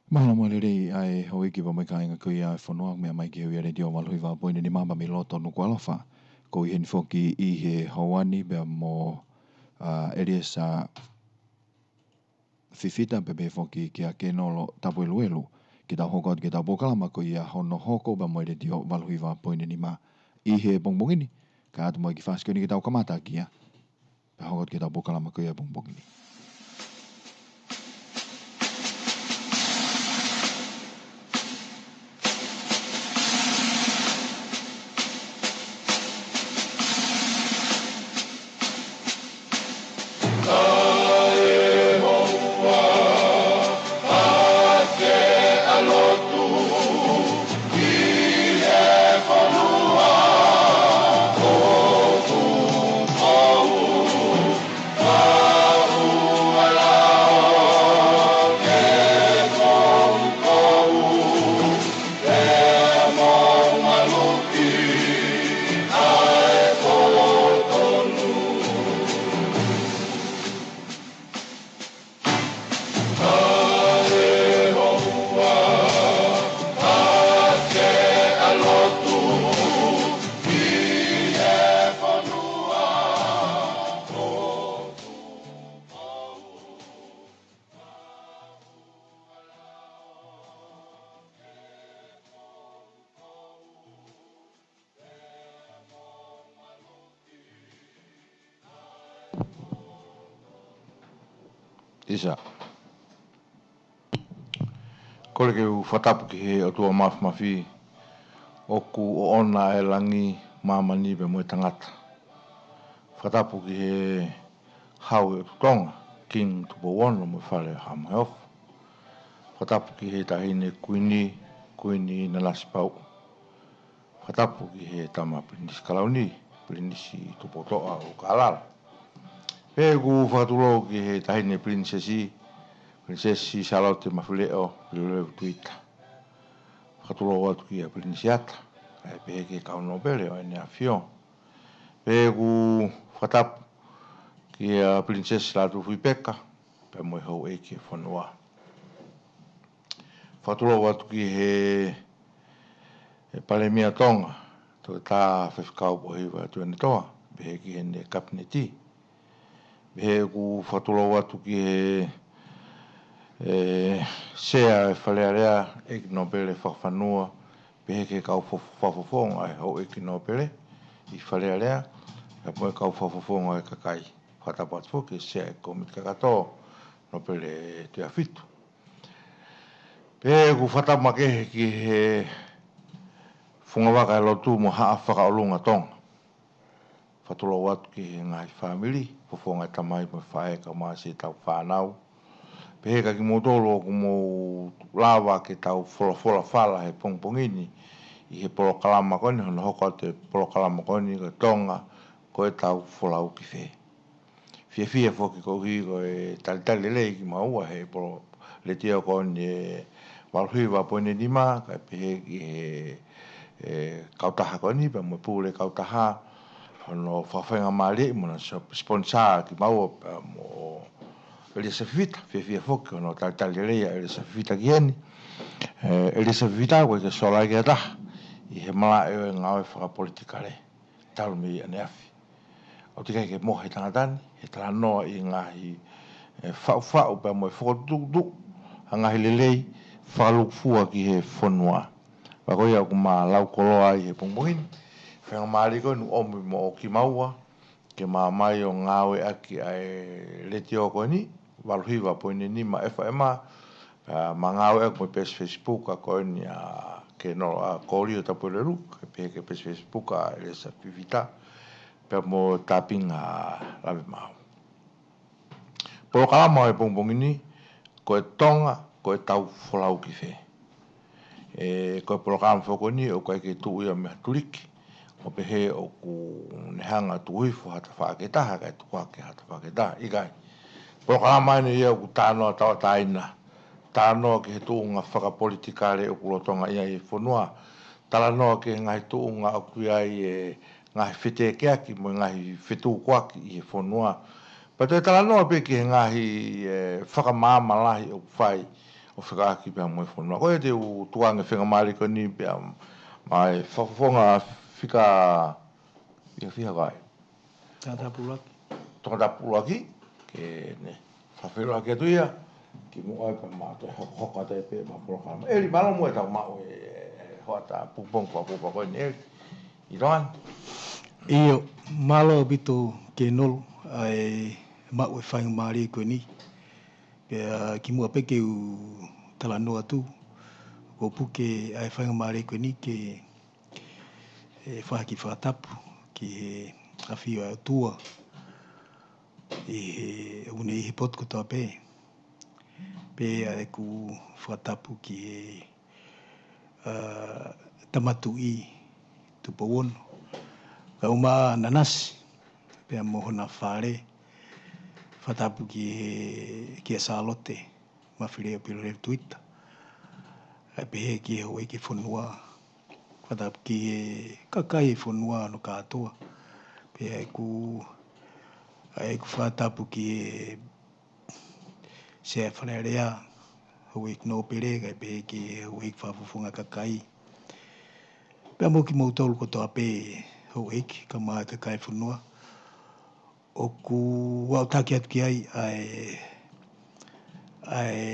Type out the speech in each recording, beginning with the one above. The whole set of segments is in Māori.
Mahalo mo liri ai hoi ki mai kainga kui ai whanua mea mai ki hui are dio walhui wa poine ni mama mi loto nuku alofa. Ko i hen foki i he hawani bea mo ELIESA FIFITA bebe foki ki a kenolo tapueluelu. Ki tau hokot ki tau pokalama ko i a hono hoko bea mo ere dio walhui wa poine ni ma i he bongbongini. Ka atu mo i ki whaskio ni ki tau kamata ki a. Bea hokot ki tau pokalama ko i a bongbongini. Isa. Kole ke u whatapu ki he o tua mafi oku o ona e langi mamani be moe tangata. Whatapu ki he hau e Tonga, King tupo wono mo whare hamai ofu. Whatapu ki he tahine kuini na lasipau. Whatapu ki he tama prinisi kalauni, prinisi tupo toa o kalala. Pegu whatulo ki he tahine prinsesi Charlotte mafuleo piloleu tuita. Whatulo watu ki a prinsiata. Kai peke kauno bele o ene a fio. Pegu whatapu ki a prinsesi latu fuipeka. Pe moe hou eke whanua. Whatulo watu ki he palemia Tonga. To ta FAKA'AUFULI Pohiva tu ene toa. Behe ki hene kapneti. Behe ku whatulo watu ki he sea e whalearea e ki nopele whawhanua. Behe ke kau whawhawhonga e hou e ki nopele. I whalearea. E moe kau whawhawhonga e kakai. Whatapat fuke sea e komit kakato. Nopele te afitu. Behe ku whatamakehe ki he whungawaka e lotu mo haa whakaolunga Tonga. Whatulo watu ki he ngai whamili. Whawhonga e tamai mo whae ka maa se tau whanau. Peheka ki motolo ku mo lawa ke tau fola fala he pongpongini. I he polokalama koni, hono hoko te polokalama koni ka Tonga, ko e tau Folau ki whe. Fia foki ko hi ko e talitali lei ki maua he polo le teo koni e walhuiwa poine nima, ka pehe ki he kautaha koni, pa mo pule kautaha, hono whawhenga maali, mona sponsor ki maua mo ELIESA FIFITA, fia foki, hono talitali lei a ELIESA FIFITA ki heni. ELIESA FIFITA ko ke sola ki ataha, i he mala e ngau e FAKAPOLITIKALE, talo mi ane afi. O te kai ke mohe tangatani, he talanoa i ngahi whau pa mo e whakatutu, a ngahi lelei, FAKALUKUFUA ki he whanua. Wako ia ku maa lau koloa i he pongpongini, whenga maari koe nu omi mo o ki maua, ke maa mai o ngawe aki ai leti o koe ni, walhuiwa poine ni ma FIEMA'U, ma ngawe aki mo pes Facebook a koe ni a ke no a KOLIO TAPUELUELU, ke peke pes Facebook a ELIESA FIFITA, pe mo tapinga lave mau. Polo kalama e pongpongini, ko e Tonga, ko e tau Folau ki whe. Ko e polo kalama whoko ni, o kai ke tuu ia mea turiki, o pehe o ku nehanga tuhifu hata whaaketaha, kai tukwake hata whaaketaha, IKAI. Polo kalama ene ia o ku tānoa tawa taina, tānoa ki he tuunga FAKAPOLITIKALE o ku lotonga ia i whanua, talanoa ki he ngahi tuunga o ku iai ngahi white keaki mo ngahi whitu kwaki i he whanua. Pato e talanoa pe ki he ngahi whakamāma lahi o whai o FAKA'AKI pia mo fonua ko te u tuanga whenga mari ko ni pia mai whafonga whika kai TAPUELUELU ke ne whawhero ke tuia ki mo ai pa mato hoka te pe ma programa eli malo mo ta ma hota pupong pa ko ni i ron Iyo malo bito ke nol ai mau e whainga mari ko ni ki mua peke u talanoa tu ko puke ai whainga mari ko ni ke whaki whatapu ki he awhia tua i une i he potko tā pe ai ku whatapu ki he tamatu'i tupa wono ka uma nanas pea mohona whare whatapu ki a salote mawhirea pilo tuita ai pehe ki he hoi ki whanua whatapu ki he kakai whanua no katoa pea ai ku whatapu ki he sea whanarea hoi ki no pere kai pehe ki he hoi ki whafufunga kakai pea mo ki mautolu ko toa pe hoi ki ka maa kakai whanua o ku wau taki atu ki ai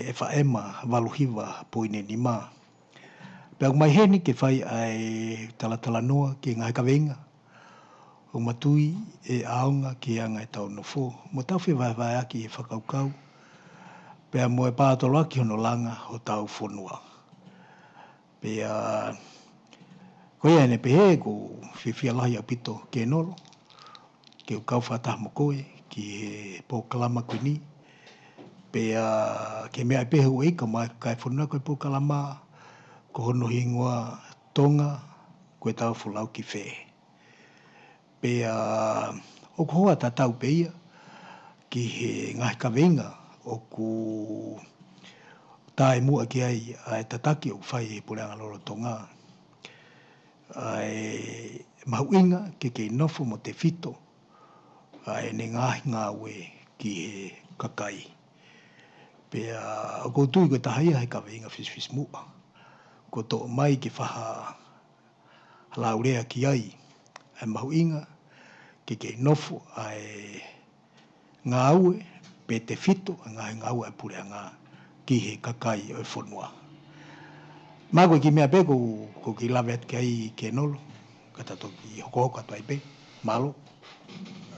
e whaema waluhiva poine ni maa. Pea mai heni ke whai ai talanoa ki ngai kawenga. O matui e aonga ki anga Etau no fo. Mo tawhi vaivae'angi e whakaukau. Pea mo e pātolo aki hono langa o tau whanua. Pea koe ane pehe ko whiwhia lahi apito ke nolo. Ke ukau whatah mo koe ki he pōkalama koe ni. Pea ke mea pehe o eka mai kai whanua koe pōkalama ko hono hingoa Tonga koe tau Folau ki whee. Pea o ko hoa tatau peia ki he ngahi kawenga o ku tae mua ki ai tataki o whai he pureanga LOLOTONGA. Ai MAHU'INGA ke nofo mo te fito ai ne ngahi ngā ue ki he kakai. Pea o koutu koe tahia he kawenga fisfis mua. Ko to mai ke whaha laurea ki ai MAHU'INGA ke nofo ai ngā ue pe te fito ngā ue pureanga ki he kakai o whanua. Māko ki mea pe ko ki lawe atu ki ai ke nolo katato ki hoko atu ai pe malo.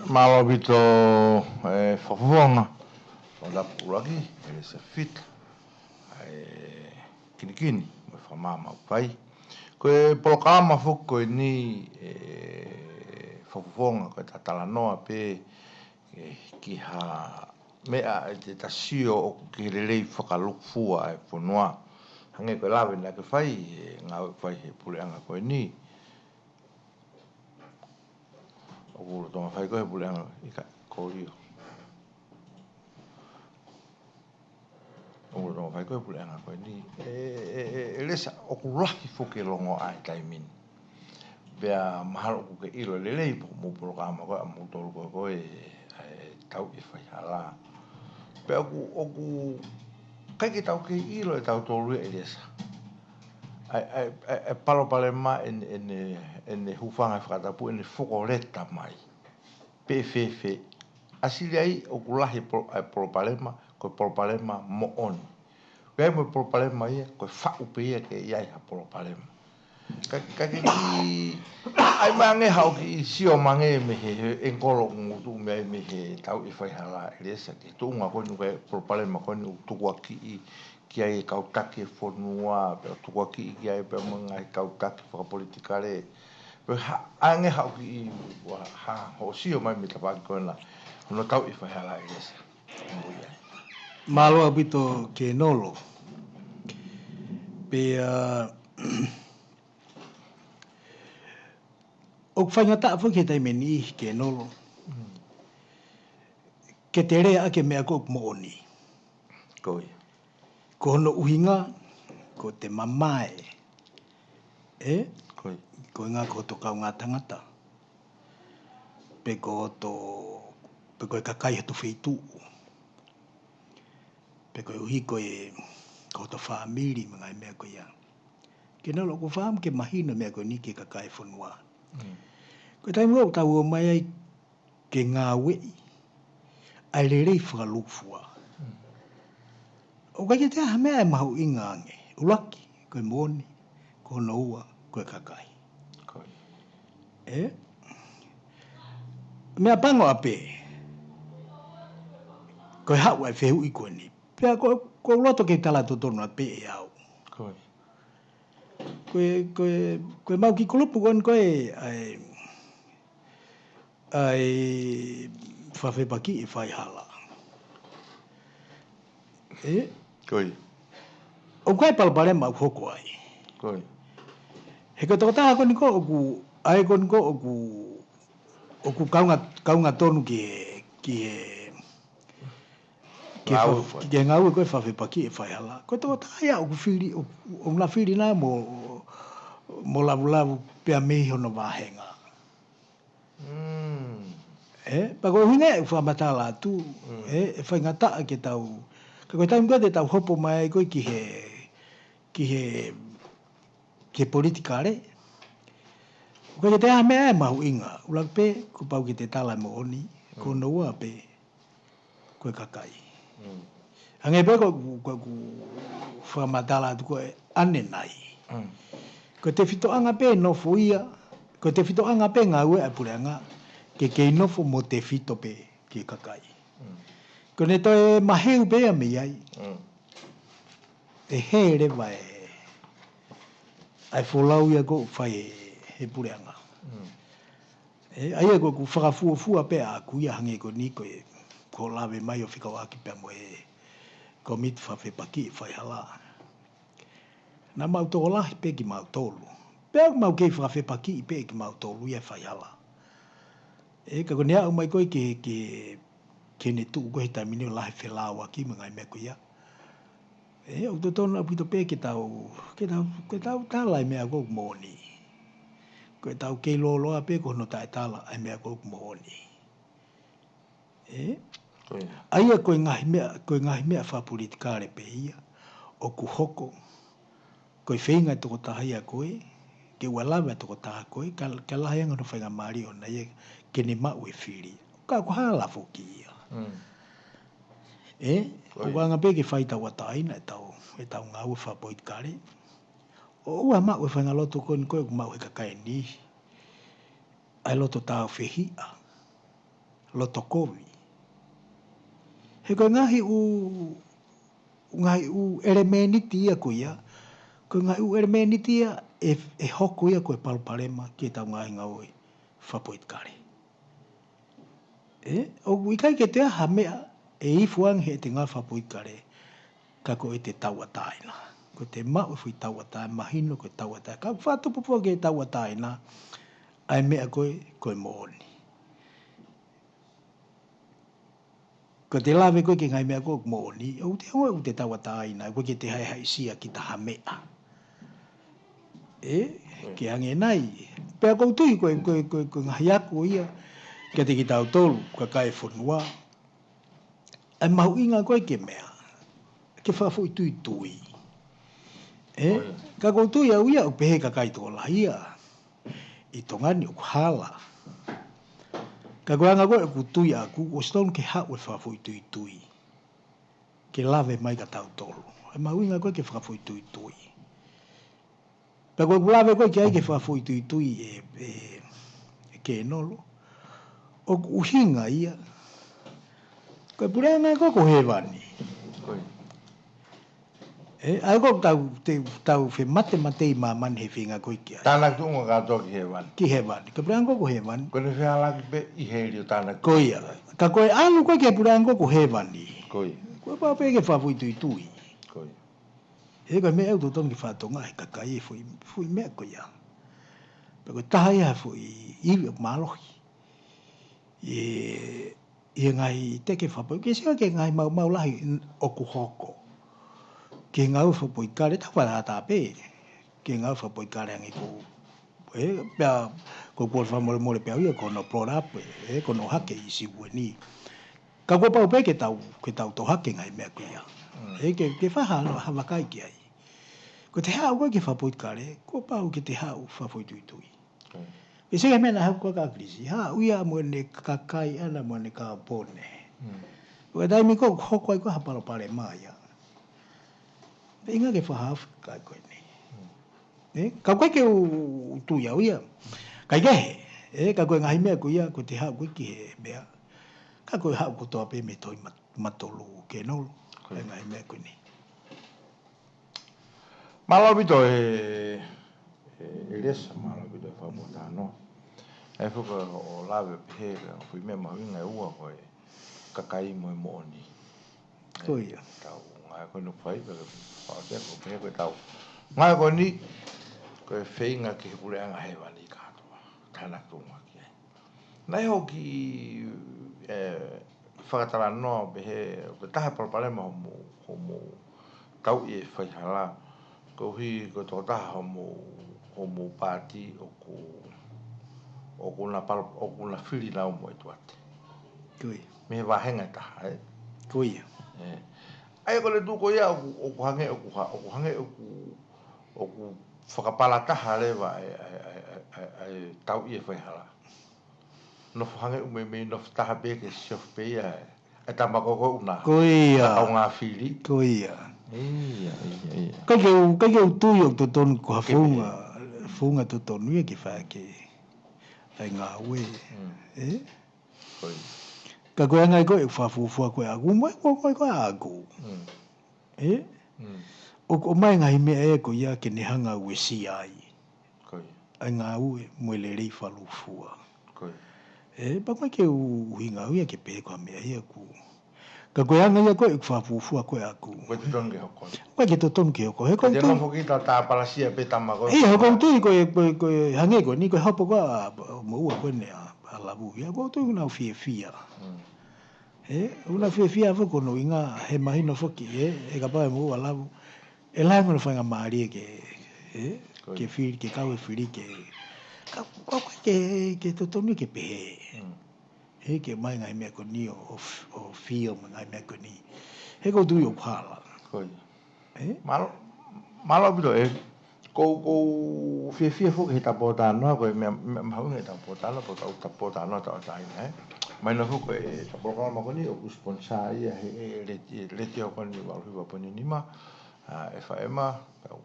malo bito whawhonga o TAPUELUELU ELIESA FIFITA kinikini mo whamamau pai koe polokama fuko ni whawhonga koe talanoa pe ki ha mea te tasio o ki lelei FAKALUKUFUA e whanua hange koe lawe na ke whai ngā whai he pureanga koe ni o LOLOTONGA whai koe he pureanga IKAI KOLIO o LOLOTONGA whai koe pureanga koe ni ELIESA o kulahi fuke longo ai taimini pea mahalo kuke ilo lelei mo polokama koe mo tolu koe tau i whai hala pea oku kai ke tau ke ilo e tau tolu ELIESA ai palo pale ma ene hufanga whakatapu ene whokoreta mai pe asili ai o kulahi polopalema koe polopalema mo oni kai mo polopalema ia koe whaupe ia ke iai ha polopalema kai ki ai mange hau ki sio mange me he enkolo ngutu me he tau i whai hala ELIESA ki tuunga koe nuke polopalema koe nu tukuaki ki ai kautaki e whanua, pe tukuaki ki ai pe mga kautaki FAKAPOLITIKALE. Pe ange hau ki ho sio mai me tapaki koe na, hono tau i whahala ELIESA. Malo abito ke nolo. Pe o whaingata afu ke taimeni ke nolo. Ke te rea ake mea ko mo oni. Koe. Ko hono Uhinga, ko te Mavahe. Koe. Ko ngā ko to kau ngā tangata. Pe ko e kakai hatu whitu. Pe ko e uhi ko e ko to family mga mea ko ia ke no lo ko fam ke mahina mea ko ni ke kakai fonua ko tai mo tau mai ai ke ngawe ai le rei FAKALUKUFUA o ka ke te ha mea MAHU'INGA nge ulaki ko moni ko noua ko kakai mea pango ape ko hau ai feu i ko ni pe ko loto ke tala Totonu ape e au ko mau ki kulupu kon ko ai FAFEPAKI e fai hala Koi. o kai palpare mau hoko ai Koi. he ko tota ko ni ko ku ai kon ko ku kaunga tonu ke ngau ko FAFEPAKI e fai hala ko tota ia o ku fili o na fili na mo lavu pe me hono vahenga pa ko hinga fa matala tu fa ngata ke tau ko tai ngo de tau hopo mai ko ki he politikale ko te ame MAHU'INGA ulang pe ko pau ki te tala mo oni ko noa pe ko kakai ange pe ko fa matala tu ko ane nai ko te fito anga pe no fuia ko te fito anga pe ngau e purenga ke inofo mo te fito pe ki kakai ko ne to e maheu pe a Meia e here vai ai Folau ia ko fai he purenga ai ko ku whakafuafua pe a kuia hange ko ni ko lawe mai o whikawaki pe mo komit FAFEPAKI fai hala na mau tō lahi pe ki mau tōlu pe mau kei FAFEPAKI pe ki mau tōlu ia fai hala ka ko nea umai koe ke ne tu ko he tamini o lahi whelau aki mga mea ko ia o Totonu apito pe ke tau tala mea ko moni ko tau ke loloa pe ko no tai tala ai mea ko moni aia ko ngahi mea FAKAPOLITIKALE pe ia o ku hoko ko whenga toko tahia koe ke walawe toko taha koe ka lahi anga no whainga maari o na ia ke ne mau e whiri ka ko hala foki ia o wanga pe ke whai tau ataina e tau ngau e FAKAPOLITIKALE o ua mau e whainga loto koe ni koe ku mau he kakai ni ai loto tau whehia loto kovi he koe ngahi u elemeniti ia ko ia ko ngahi u elemeniti ia e hoko ia koe palparema ki tau ngahi ngau e FAKAPOLITIKALE o ikai ke te aha mea e ifuang he te ngā FAKAPOLITIKALE ka ko e te tauataina ko te mau e fui tauataina mahino ko tauataina ka whātupupua ke tauataina ai mea koe mooni ko te lawe koe ke ngai mea koe mooni o te hongo te tauataina koe ke te hai sia ki taha mea ke ange nai pea kou tui koe ngahi aku ia ke te ki tau tolu ka kai whanua ai MAHU'INGA koe ke mea ke whawhoi tui ka kou tui au ia o pehe ka kai tō la ia i tongani o kuhala ka koanga koe ku tui aku o stone ke hau e whawhoi tui ke lawe mai ka tau tolu ai MAHU'INGA koe ke whawhoi tui ka koe lawe koe ke ai ke whawhoi tui ke nolo o Uhinga ia koe pureanga koe ko hewani ai ko tau whi mate mamani he whinga koe ki ai Tāna tunga katoa ki hewani. Ka pureanga ko hewani Ko ne whialaki pe i heri o tāna ko ia ka koe alu koe ke pureanga ko hewani Koi. koe pao pe ke whawhoi tui Koi. koe mea au Totonu ki whātonga he kakai e fui mea koe ia pa koe taha ia fui iwi o malohi e ngai teke whapoi ke sia ke ngai mau lahi o ku hoko ke ngau FAKAPOLITIKALE ta whata pe ke ngau FAKAPOLITIKALE angi ko pea ko mole pea ia ko no plora ko no hake i si bueni ka ko pa pe ke tau to hake ngai me ku ia e ke fa ha no ha makai ki ai ko te ha ko ke fa po kare ko pa ke te ha fa po tu tu e se me na ha ko ka krisi ha uia mo ne kakai ana mo ne ka pone o dai mi ko ko ha pare mai ya inga ke fa ha ka ko ni ka ko ke tu ya uia kai ke ka ko ngai me ku ia ko te ha ko ki me ka ko ha ko to pe me toi matolu ke no ngai me ku ni malo bito ELIESA malo bito fa motano e fo ko o lave pe fui me MAHU'INGA ua ko kakai mo ni ko ia tau ngai ko no fai pe fa te ko pe ko tau ngai ko ni ko feinga ke pule anga he wani ka to tana tu ma ki nai ho ki FAKATALANOA be he taha palpale mo tau e fai hala ko hi ko to taha mo pati o kuna fili na mo itu ate kui me vahenga ta kui ai ko le tu ko ia o hange o whakapala taha le wa ai tau i fai hala no hange me no taha be ke chef pe ia e tamako ko una kui ka nga fili kui ia ka ke tu yo Totonu ko funga Totonu e ki fa ke ai nga we koi ka ko ngai ko fa fu ko agu mo ko agu o mai ngai me e ko ia ke ne hanga we si ai koi ai nga u mo le rei fa lu fua koi pa ko ke Uhinga ia ke pe ko me ia ku ka ko anga ia ko fa fu ko agu ko te tonge hoko ko ke Totonu ke ko he ko te no foki ta palasia pe tamako e ko tu ko hange ko ni ko hapo ko mo ko ne ala bu ia ko tu na fia una fia fo ko no inga he mahino foki e ka pa mo ala e la mo fa nga mari ke ke fil ke ka we fili ke ka ke Totonu ke pe ke mai ngai me ko ni o fio ngai me ko ni he ko tu yo pala koi malo bito ko fia fo ke ta pota no ko me MAHU'INGA ta pota no ko ta pota no ta ai mai no ko ta programa ko ni o sponsor ia le tio ko ni wa po ni ma e fa ema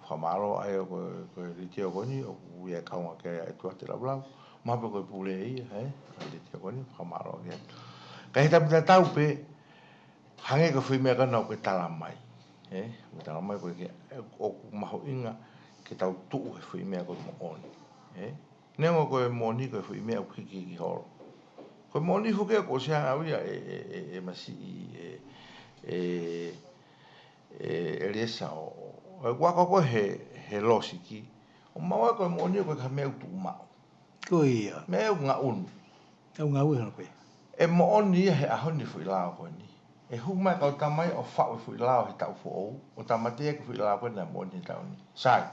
fa malo ai ko le tio ko ni o ia ka nga ke ai tu te la bla ma po ko pule ia le tio ko ni fa malo ke ka ta tau pe hange ko fui me ka no ko tala mai tala mai ko ke o MAHU'INGA ke tau tu e fui me ko mo on nengo ko mo ni ko fui me ko ki hol ko mo ni fu ke ko sia au ia masi ELIESA o wa ko he losiki o ma ko mo ni ko ka me tu ma ko ia me nga un au nga u no pe e mo on ni he a honi fui la ko ni e hu mai ko tamai o fa fui la he tau fo o tamate ko fui la ko na mo ni tau ni sai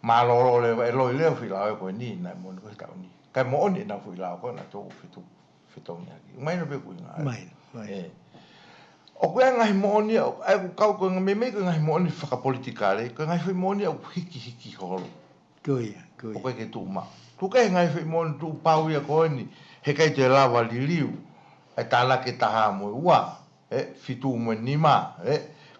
ma lo le lo le fui la ko ni na mo ko tau ni ka mo on na fui la ko na to fitu ni mai no be ku nga mai o ko nga mo ni ai ko ko me nga mo ni FAKAPOLITIKALE ko nga fui mo ni o hiki holo ko ia o ko ke tu ma tu ka nga fui mo tu pau ia ko ni he kai te lava LILIU ai tala ke taha mo ua fitu mo ni ma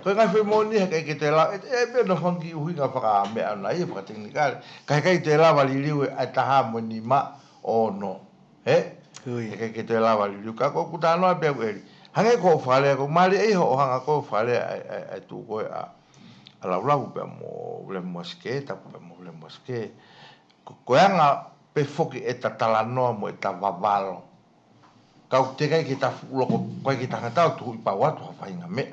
ko nga fui mo ni he kai te lava be no fangi Uhinga whaka me ana ia whaka teknikale kai te lava LILIU ai taha mo ni ma o no he kai te lava LILIU ka ko kutanoa pe ko hange ko fale ko mali e ho hanga ko fale ai tu ko a la pe mo le moske ta mo le moske ko anga pe foki e ta talanoa mo e ta vavalo ka te kai ki ta loko ko ki ta ngata tu pa wa tu fa inga me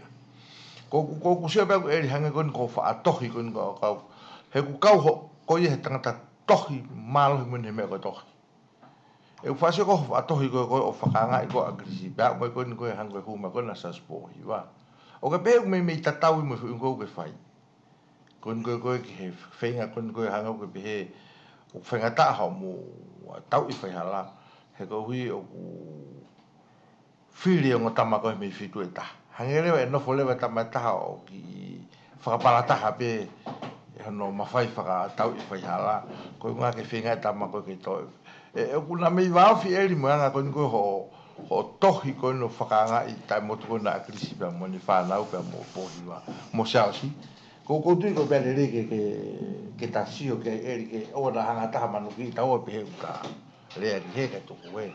ko se pe ko e hange ko fa atohi ko ko he ku kau ho ko ye tangata tohi malo mo ne me ko tohi e fa se ko atohi ko o fakanga ko Akilisi ba ko hango hu ma ko na sa Pohiva o ke pe me ta tau mo ko ke fai ko ke fenga ko hanga ko be o whenga taha mo tau I whai hala he ko hui o Fili o tama ko me fitu eta. Hangere e no fole tama ta o ki whakapalata hape no mawhai whakatau i whaihala. Ko ngā ke whenga tama ko ke toi. E kuna mei wāwhi eri moanga ko niko ho tohi ko no whakanga i tai motu ko na Akilisi pia mo ni whanau pia mo Pohiva. Mo siausi. Ko tui ko pia re ke tasio ke eri ke o na hanga taha manu ki tau pe ka rea ki heka tuku e.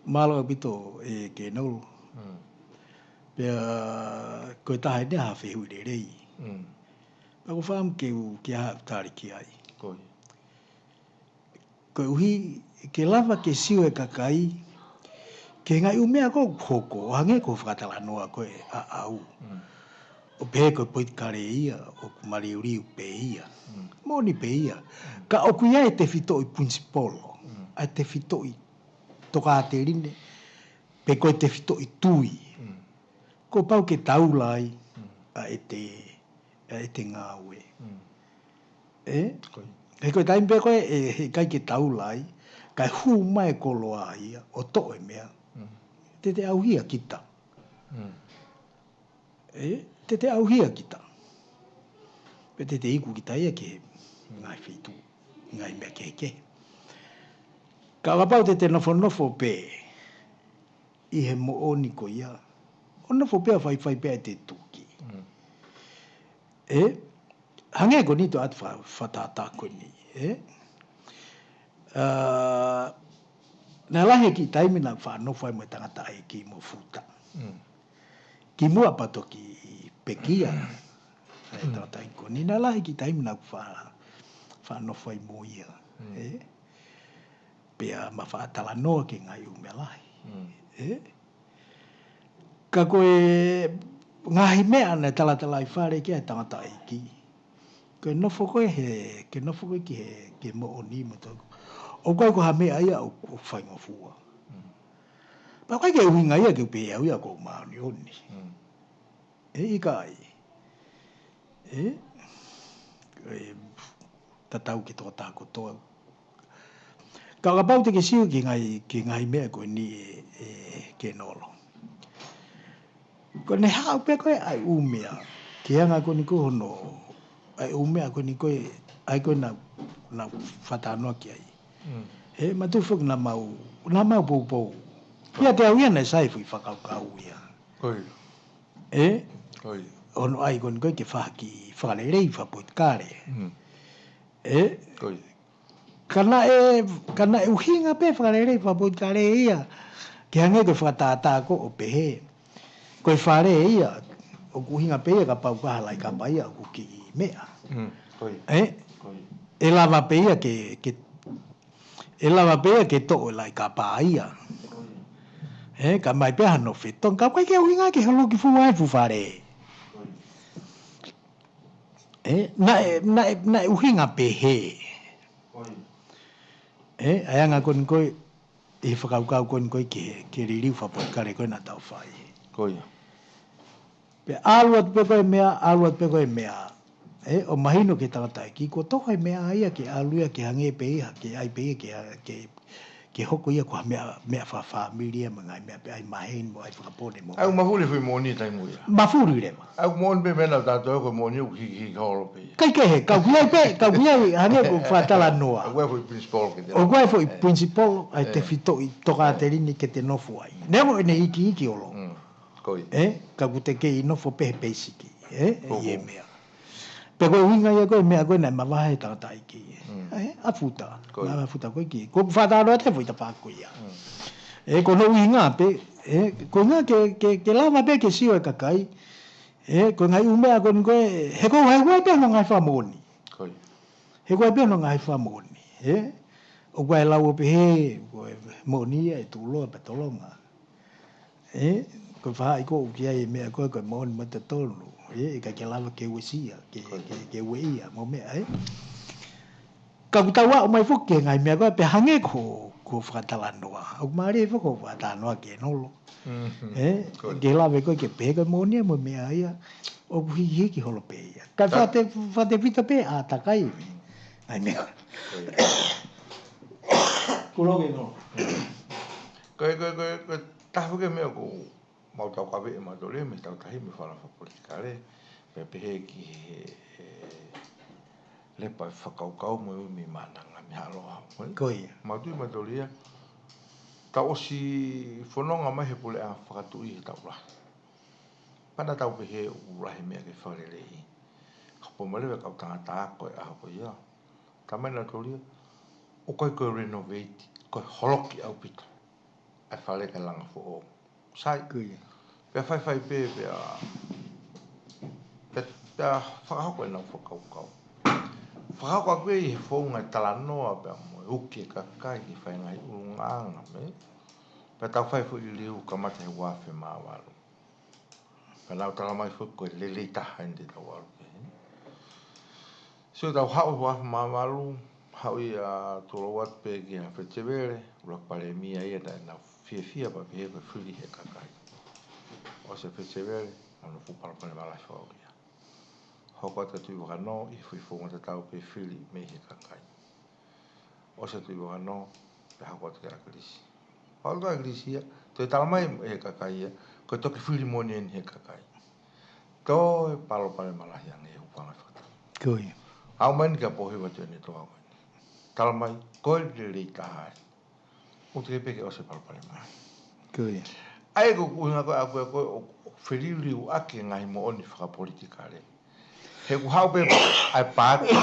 Malo bito e ke no. Pia ko taha ne ha fe hui rei. Pa ko fam ke ha tari ki ai. Ko uhi ke lava ke siu e kakai ke ngai umea ko hoko hange ko whakatalanoa ko e au. O pe ko poitikale ia o kumari uri pe ia. Moni pe ia. Ka o kuia e te fito i principolo. A te fito i toka te rine. Pe ko te fito i tui. Ko pau ke taulai a e te ngāwe. E koe taim pe koe e kai ke taulai. Kai hu mai koloa ia o to e mea. Te auhia kita. Te auhia kita. Pe te iku kita ia ke ngai whitu. Ngai mea ke. Ka wapau te nofo pe. I he mo oni ko ia. O nofo pe a whai pe te tuki. Hange ko nito at whatata ko ni. Nā lahe ki taimi nā whanofai mo tangata e ki mo futa. Ki mua pato ki pekia. E tangata i ko. Ni nā lahe ki taimi nā whanofai mo ia. Pea ma talanoa ki ngai umea lahi. Ka koe ngahi mea na talatala i whare ki a tangata i ki. Ke nofo koe ki he ke mo o ni mo tōku. O koe ko ha mea ia o whaingofua. Pa koe ke uhinga ia ke upe au ia ko maoni oni. IKAI. Tatau ki tō tāko toa. Ka kapau te ke siu ki ngai mea koe ni ke nolo. Ko ne hao pe koe ai umea. Ki anga ko ni ko hono. Ai umea ko ni koe. Ai koe na whatanoa ki ai. Matuwhuk na mau pou. Ia te au ia nei sai fui whakau ia. Ono ai ko ni koe ke whakarerei whapoitikale. Kana e uhinga pe whakarerei whapoitikale ia. Ki hange koe whakatata ko o pehe. Koe whare ia. O uhinga pe ia ka pau kahalai ka pa ia o ki mea. E lava pe ia ke to'o lai ka pa ia. Ka mai pe hano whetong. Ka koe ke uhinga ke holo ki fuwa e fufare. Na uhinga pe he. Ayanga kon koe e whakaukau kon koe ke ririu whapoikare koe na tau whai. Pe aluat pe koe mea. O mahino ke tangata ki ko toka mea ia ke aluia ke hange pe ia ke ai pe ia ke hoko ia ko mea familia mangai mea pe ai mahen mo ai whakapone mo. Au mafuri fui moni tai mo ia. Mafuri rema. Au mon pe mena tato ko moni u hi holo pe. Kai ke kau kuia hange ko whatalanoa. Au foi principal ke te. O koe foi principal ai te fito i toka te rini ke te nofu ai. Nemo ene iki olo. Koi. Ka kute ke i nofo pehe peisiki. Ie mea. Pe koe uhinga ia koe mea koe nai Mavahe tangata i ki. A futa. A futa koe ki. Ko whatanoa te fuita pāko ia. Ko no uhinga pe. Ko ngā ke lava pe ke sio e kakai. Ko ngai umea koe he koe pe no ngai whamoni. He koe pe no ngai whamoni. O koe lau o pe he. Koe moni ia e tūloa pa tolonga. Ko whaai ko ukia e mea koe moni ma Totonu. Ka ke lava ke uesia, ke ueia, mo mea, Ka kutawa o mai fuke ngai mea koe, pe hange ko whatalanoa. O maare ko whatalanoa ke nolo. Ke lava koe ke pega monia mo mea ia, o kuhihi ki holo pe ia. Ka whate pita pe a takai. Ai mea. Kuroge no. Koe tahu ke mea ko mau tau kawe e matole me tau tahi me FAKAPOLITIKALE pe pehe ki le pa whakaukau mo mi mananga mi haloa. Koe. Mau tui matolia tau osi whanonga mai he pule a whakatui he tau lahi. Pana tau pehe urahi mea ke wharelei. Kapo malewe kau tangata koe aho koe ia. Tamai na tolia o koe renovate koe holoki au pito. Ai whale ka langa fo o. Sai. Koe. Pea whai pe pea whakahoko e nau whakaukau. Whakahoko a koe i he whaunga e talanoa pea mo e uki e kakai ki whaingai urungaanga me. Pea tau whai fu LILIU ka mata he wafe maa waru. Pea nau tala mai fu koe lelei taha indi tau waru. So tau hau wafe maa waru, hau i a tolowat pe ki a whetewere, urak pale Meia ia da na fia pa pehe koe whiri he kakai. O se whetewere, ano fupara pale malai whau ia. Hoko ata tui wakano, i hui whonga te tau pe whiri me he kakai. O se tui wakano, pe hoko ata ke Akilisi. Hau ka Akilisi ia, toi talamai he kakai ia, koe toki whiri moni en he kakai. Toi palo pale malai ang e upanga whakata. Koe. Au mani ka Pohiva tu ane toa koe. Talamai, koe lelei tahai. O te peke o se palo pale malai. Koe. Ai ko uhinga koe a koe o whiriliu ake ngai mo oni FAKAPOLITIKALE. He ku hau pe ai pāti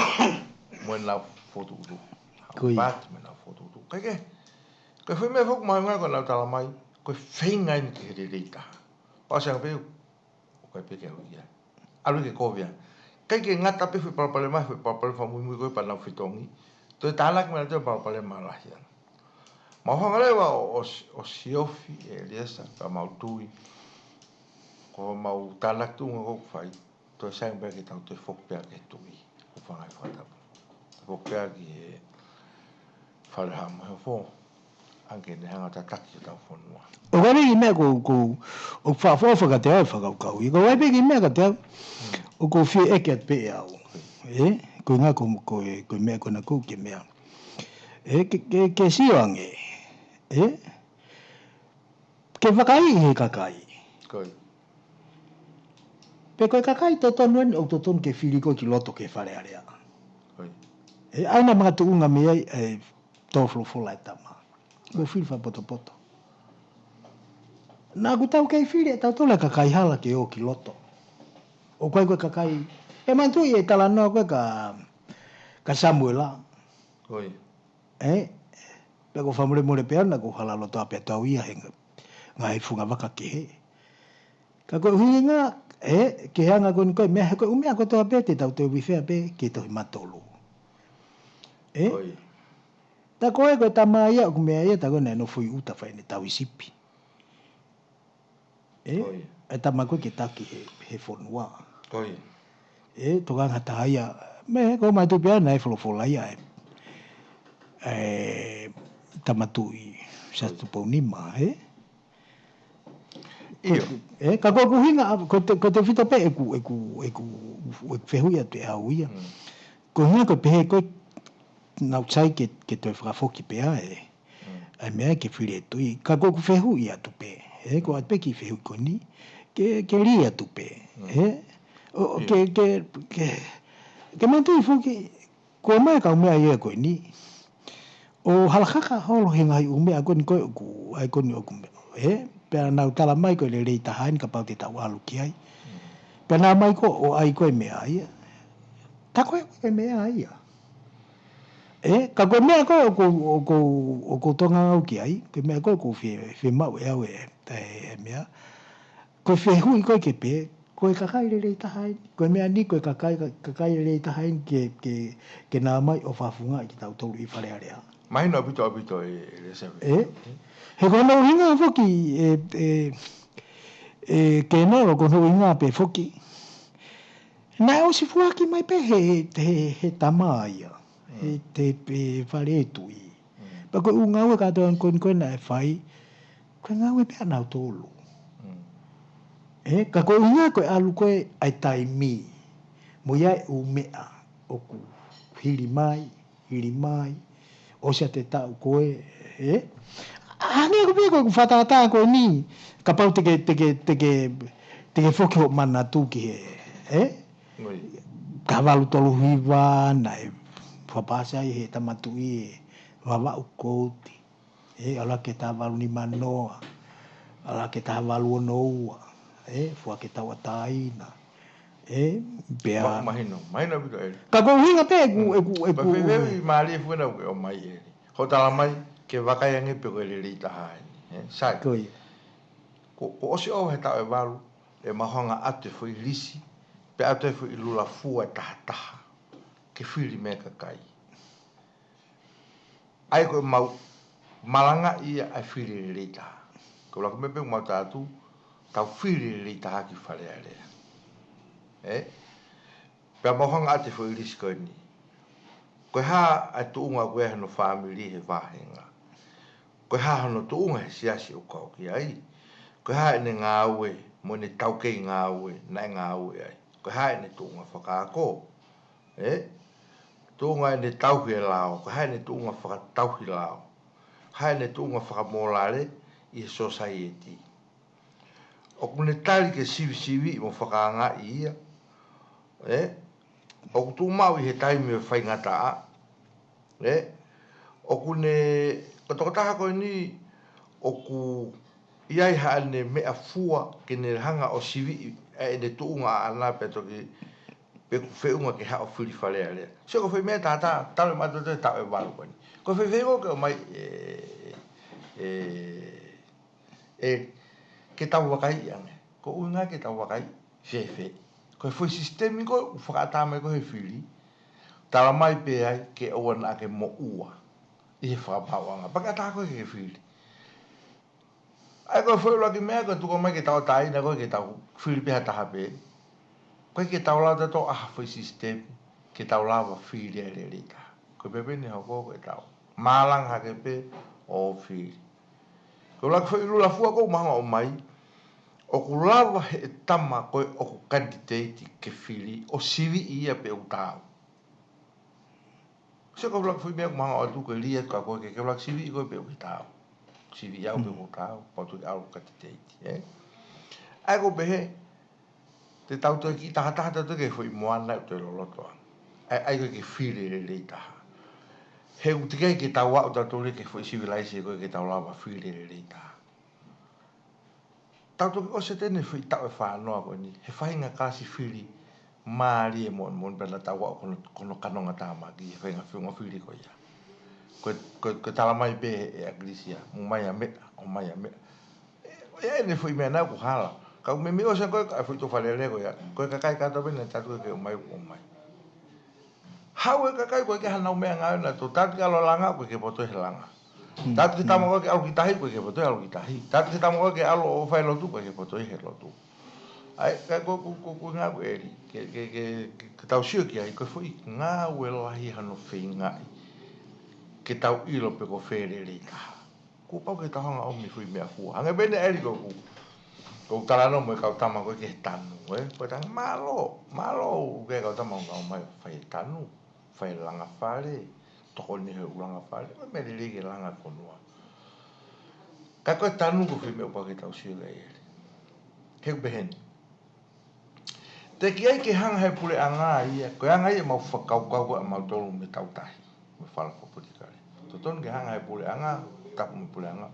mo e nau fotu utu. Hau pāti mo e nau fotu utu. Kake, koe whi mea whoku mai ngai koe nau talamai, koe whaingai ni ke he lelei taha. O se ngā o koe peke au ia. Alu ke kovia. Kai ke ngata pe whi palapale mai, whi palapale whamui koe pa nau whitongi. Toi tālaki mea teo palapale malahi ana. Mau whangalewa o siofi e ELIESA ka mau tui. Ko mau tālaki tunga koku whai. Toi sayang pēr ki tau te whokpea ke tui. Ko whangai whatapu. Whokpea ki e whaleha mo he whō. Anke ne hanga tataki o tau whanua. O kai peki mea o whawhaka te au whakaukau. I kai peki mea ka te au. O ko whie eke at pe au. Ko ngā ko mea kona kou ke mea. Ke sioange. Ke whakai he kakai. Koi. Pe koe kakai Totonu o Totonu ke whiri ko ki loto ke whare area. Koi. Aina mga tuunga mea tōwhlo whola e tama. Ko whiri whapoto. Nā ku tau kei whiri e tau tole kakai hala ke o ki loto. O koe kakai. E mantui e talanoa koe ka Samuela. Koi. Pe ko whamure more pe ana ko hala loto apea tau ia henga. Ngā he whunga waka ke he. Ka koe Uhinga, ke hanga koe ni koe, mea he koe umea koe toa pe te tau te uwhea pe ke tohi matolu. Koi. Ta koe koe tama ia, o kumea ia, ta koe nei no fui uta whai ne tau isipi. Koi. E tama koe ke taki he whonua. Koi. Toka ngata haia, me koe mai tu pia nei wholofola ia tamatui sa tupau nima, Iyo. Ka koe Uhinga, ko te whita pe e ku whehui atu e hau ia. Ko hinga koe pehe koe nau tsai ke toi whakafoki pea ai mea ke whiri e tui. Ka koe ku whehui atu pe, ko atu pe ki whehui koe ni, ke li atu pe. Ke mantui whuki, ko mai ka umea ia koe ni, o halakaka holo he ngai umea koe ni koe oku, ai koe ni oku mea, pēr nau tala mai koe le rei tahain ka pau te tau alu ki ai. Pēr nā mai koe o ai koe mea ia. Ta koe koe mea ia. Ka koe mea koe o ko tonga au ki ai, koe mea koe ko FIEMA'U e au mea. Koe whehui koe ke pē, koe kakai le rei tahain, koe mea ni koe kakai le rei tahain ke nā mai o whafunga ki tau tolu i whare area. Mai no apito e ELIESA. He kono Uhinga whoki ke noro kono Uhinga pe whoki. Nā o si fuaki mai pe he tama ia. Te pe whare etui. Pa koe ungaue katoa koe na e whai. Koe ngaue pe anau tolu. Ka koe Uhinga koe alu koe ai taimi. Mo iai umea. Oku hiri mai. O sia te tau koe. Nge ko pe ko whatata ko ni. Ka pau te foki o mana tu ki ka walu tolu hiwa nai whapasa i he tamatui wawa'u kouti. Ala ke tā walu ni manoa. Ala ke tā walu o noua. Fua ke tā wataina. Pea. Mahino bito e. Ka ko hinga pe Ka whiwhewi maali e fuena o mai e. Ho tala mai ke wakai ange pe ko e le rita hai. Sai. Koi. Ko osi o he tau e walu e mahonga ate fui lisi. Pe ate fui lula fua e taha. Ke whiri me kakai. Ai ko mau malanga ia ai whiri le rita. Ko lako mepe mau tātu tau whiri le rita haki whare area. Pea mohanga ate fo iris koe ni. Koe haa ai tuunga koe hano whamiri he wāhenga. Koe haa hano tuunga he siasi o kau ki ai. Koe haa ene ngā ue, mo ne taukei ngā ue, nai ngā ue ai. Koe haa ene tuunga whakaako. Tuunga ene tauhi e lao, koe haa ene tuunga whakatauhi lao. Haa ene tuunga whakamolare i he society. O kune tari ke sivi mo whakaanga i ia. O kutu mau i he taimi e whai ngata a. O kune katokotaha koe ni o ku iai haa ne mea fua ke ne hanga o sivi e ne tuunga ana pe toki pe ku whiunga ke haa o whiri whalea lea. Se ko whi mea tātā, tau e mato te tau e waru koe ni. Ko whi whiunga ke o mai ke tau wakai ange. Ko uinga ke tau wakai whewhe. Ko foi sistemi ko whakatama ko he whiri. Tala mai pe ai ke oana ake mo ua. I he whakapauanga. Pakata ko ke whiri. Ai ko foi laki mea ko tuko mai ke tau taina ko ke tau whiri pe hataha pe. Ko ke tau lau tato foi sistemi. Ke tau lawa whiri e le rita. Ko pepe ni hoko ko e tau. Malang hake pe o whiri. Ko laki foi lula fua ko mahanga o mai. O ku lawa he tama koe o ku kandidate ke whiri o sivi ia pe o tau. Se ko laki fui mea kumanga o tu koe lia ka koe ke laki sivi i koe pe o tau. Sivi iau pe o tau, patu i au kandidate. Ai ko pehe, te tau toi ki taha te ke fui moana o te lolotoa. Ai koe ke whiri le rei taha. He utikai ke tau wau tatori ke fui civilise koe ke tau lawa whiri le rei taha. Tau toki o se tene whi tau e whanoa koe ni. He whainga kasi whiri maari e mon pena tau wau kono kanonga tāmaki. He whainga whiunga whiri koe ia. Koe tala mai pe e Akilisi. Mu mai a mea, o mai a mea. E ne whi mea nau ku hala. Kau me o se koe ka whi to whalele koe ia. Koe kakai kato pene tatu ke o mai o mai. Hau e kakai koe ke hanau mea ngau na to tatu ke alo langa koe ke poto he langa. Tatu ki tamo koe ke alu ki tahi koe ke poto e alu ki tahi. Tatu ki tamo koe ke alu o whai lotu koe ke poto e he lotu. Ai, kai koe ngā koe eri. Ke tau sio ki ai koe fui ngā ue lahi hano whi ngai. Ke tau ilo pe ko where rei taha. Ko pau ke tahonga o mi fui mea fua. Hange bene eri koe ku. Ko talanoa mo e kau tama koe ke tanu. Koe tanga malo. Ke kau tama o mai whai tanu. Whai langa whare. Toko ni he ulanga whare. Koe meri lege langa konua. Kai koe tanu ko whi mea upa ke tau sio gai eri. Heu beheni. Te ki ai ke hanga he pule anga ia. Koe anga ia mau whakaukau a mau tolu me tautahi. Me FAKAPOLITIKALE. Totonu ke hanga he pule anga. Tapu me pule anga.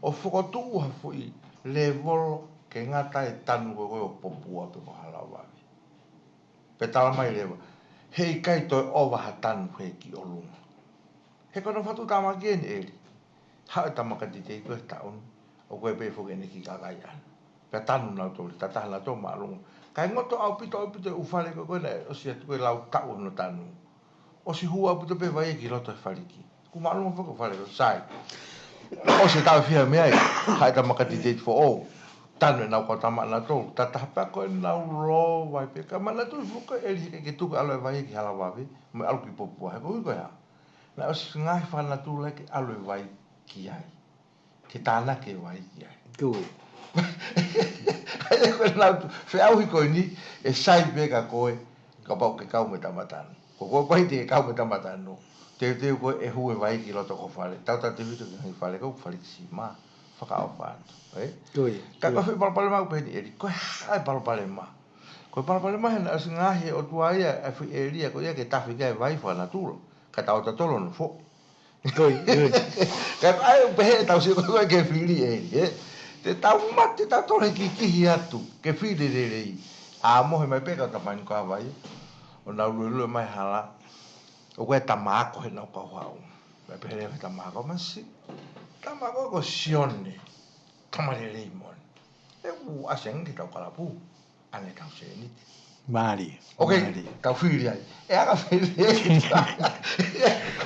O whakotuu ha fui level ke ngata e tanu koe o popua pe ko halawawi. Pe tala mai lewa. Hei kai toi owa ha tanu he ki o lunga. He kono whatu tamaki eni eri. Hau e tamakati te koe taun. O koe pe fuke ne ki kakai ana. Pe tanu nau tori. Tataha na tō maalunga. Kai ngoto au pito e ufale koe koe na o si atu koe lau tau no tanu. O si hua pito pe vai e ki loto e whaliki. Ku maalunga whako whale koe. Sai. O se tau whia mea e. Hai tamakati te fo o. Tanu e nau kau tamak na tō. Tataha pa koe nau lo vai pe. Ka mana tu fuka e li ke tuka alo e vai e ki halawawi. Me alu ki popua. He koe koe ha. Na o si ngai whana tu lai ke alo e vai ki ai. Ke tāna ke vai ki ai. Koe. Ai koe nau tu. Whiauhi koe ni e sai pe ka koe. Ka pau ke kau me tamatanu. Ko koe koe te kau me tamatanu. Te te ko e hu e vai ki loto ko fale tau ta te vitu ki fale ko fale si ma whakaawha ka ka whi palapale mau pēni eri ko hai palapale ma ko palapale ma hena asi ngahi o tua ia e whi eria ko ia ke tawhi kai vai whana tūro ka tau ta tolo no fo ka ai pehe tau si ko ke whiri eri te tau mate tau tole ki kihi atu ke whiri rei a mohe mai peka ta mai ko vai o na lulu mai hala o koe tamako he nau kau hau. Mai pehere he tamako masi. Tamako ko sione. Tamarelei mon. E u aseng ki tau kalapu. Ange tau se niti. Mari. Ok, tau whiri ai. E aga whiri ai.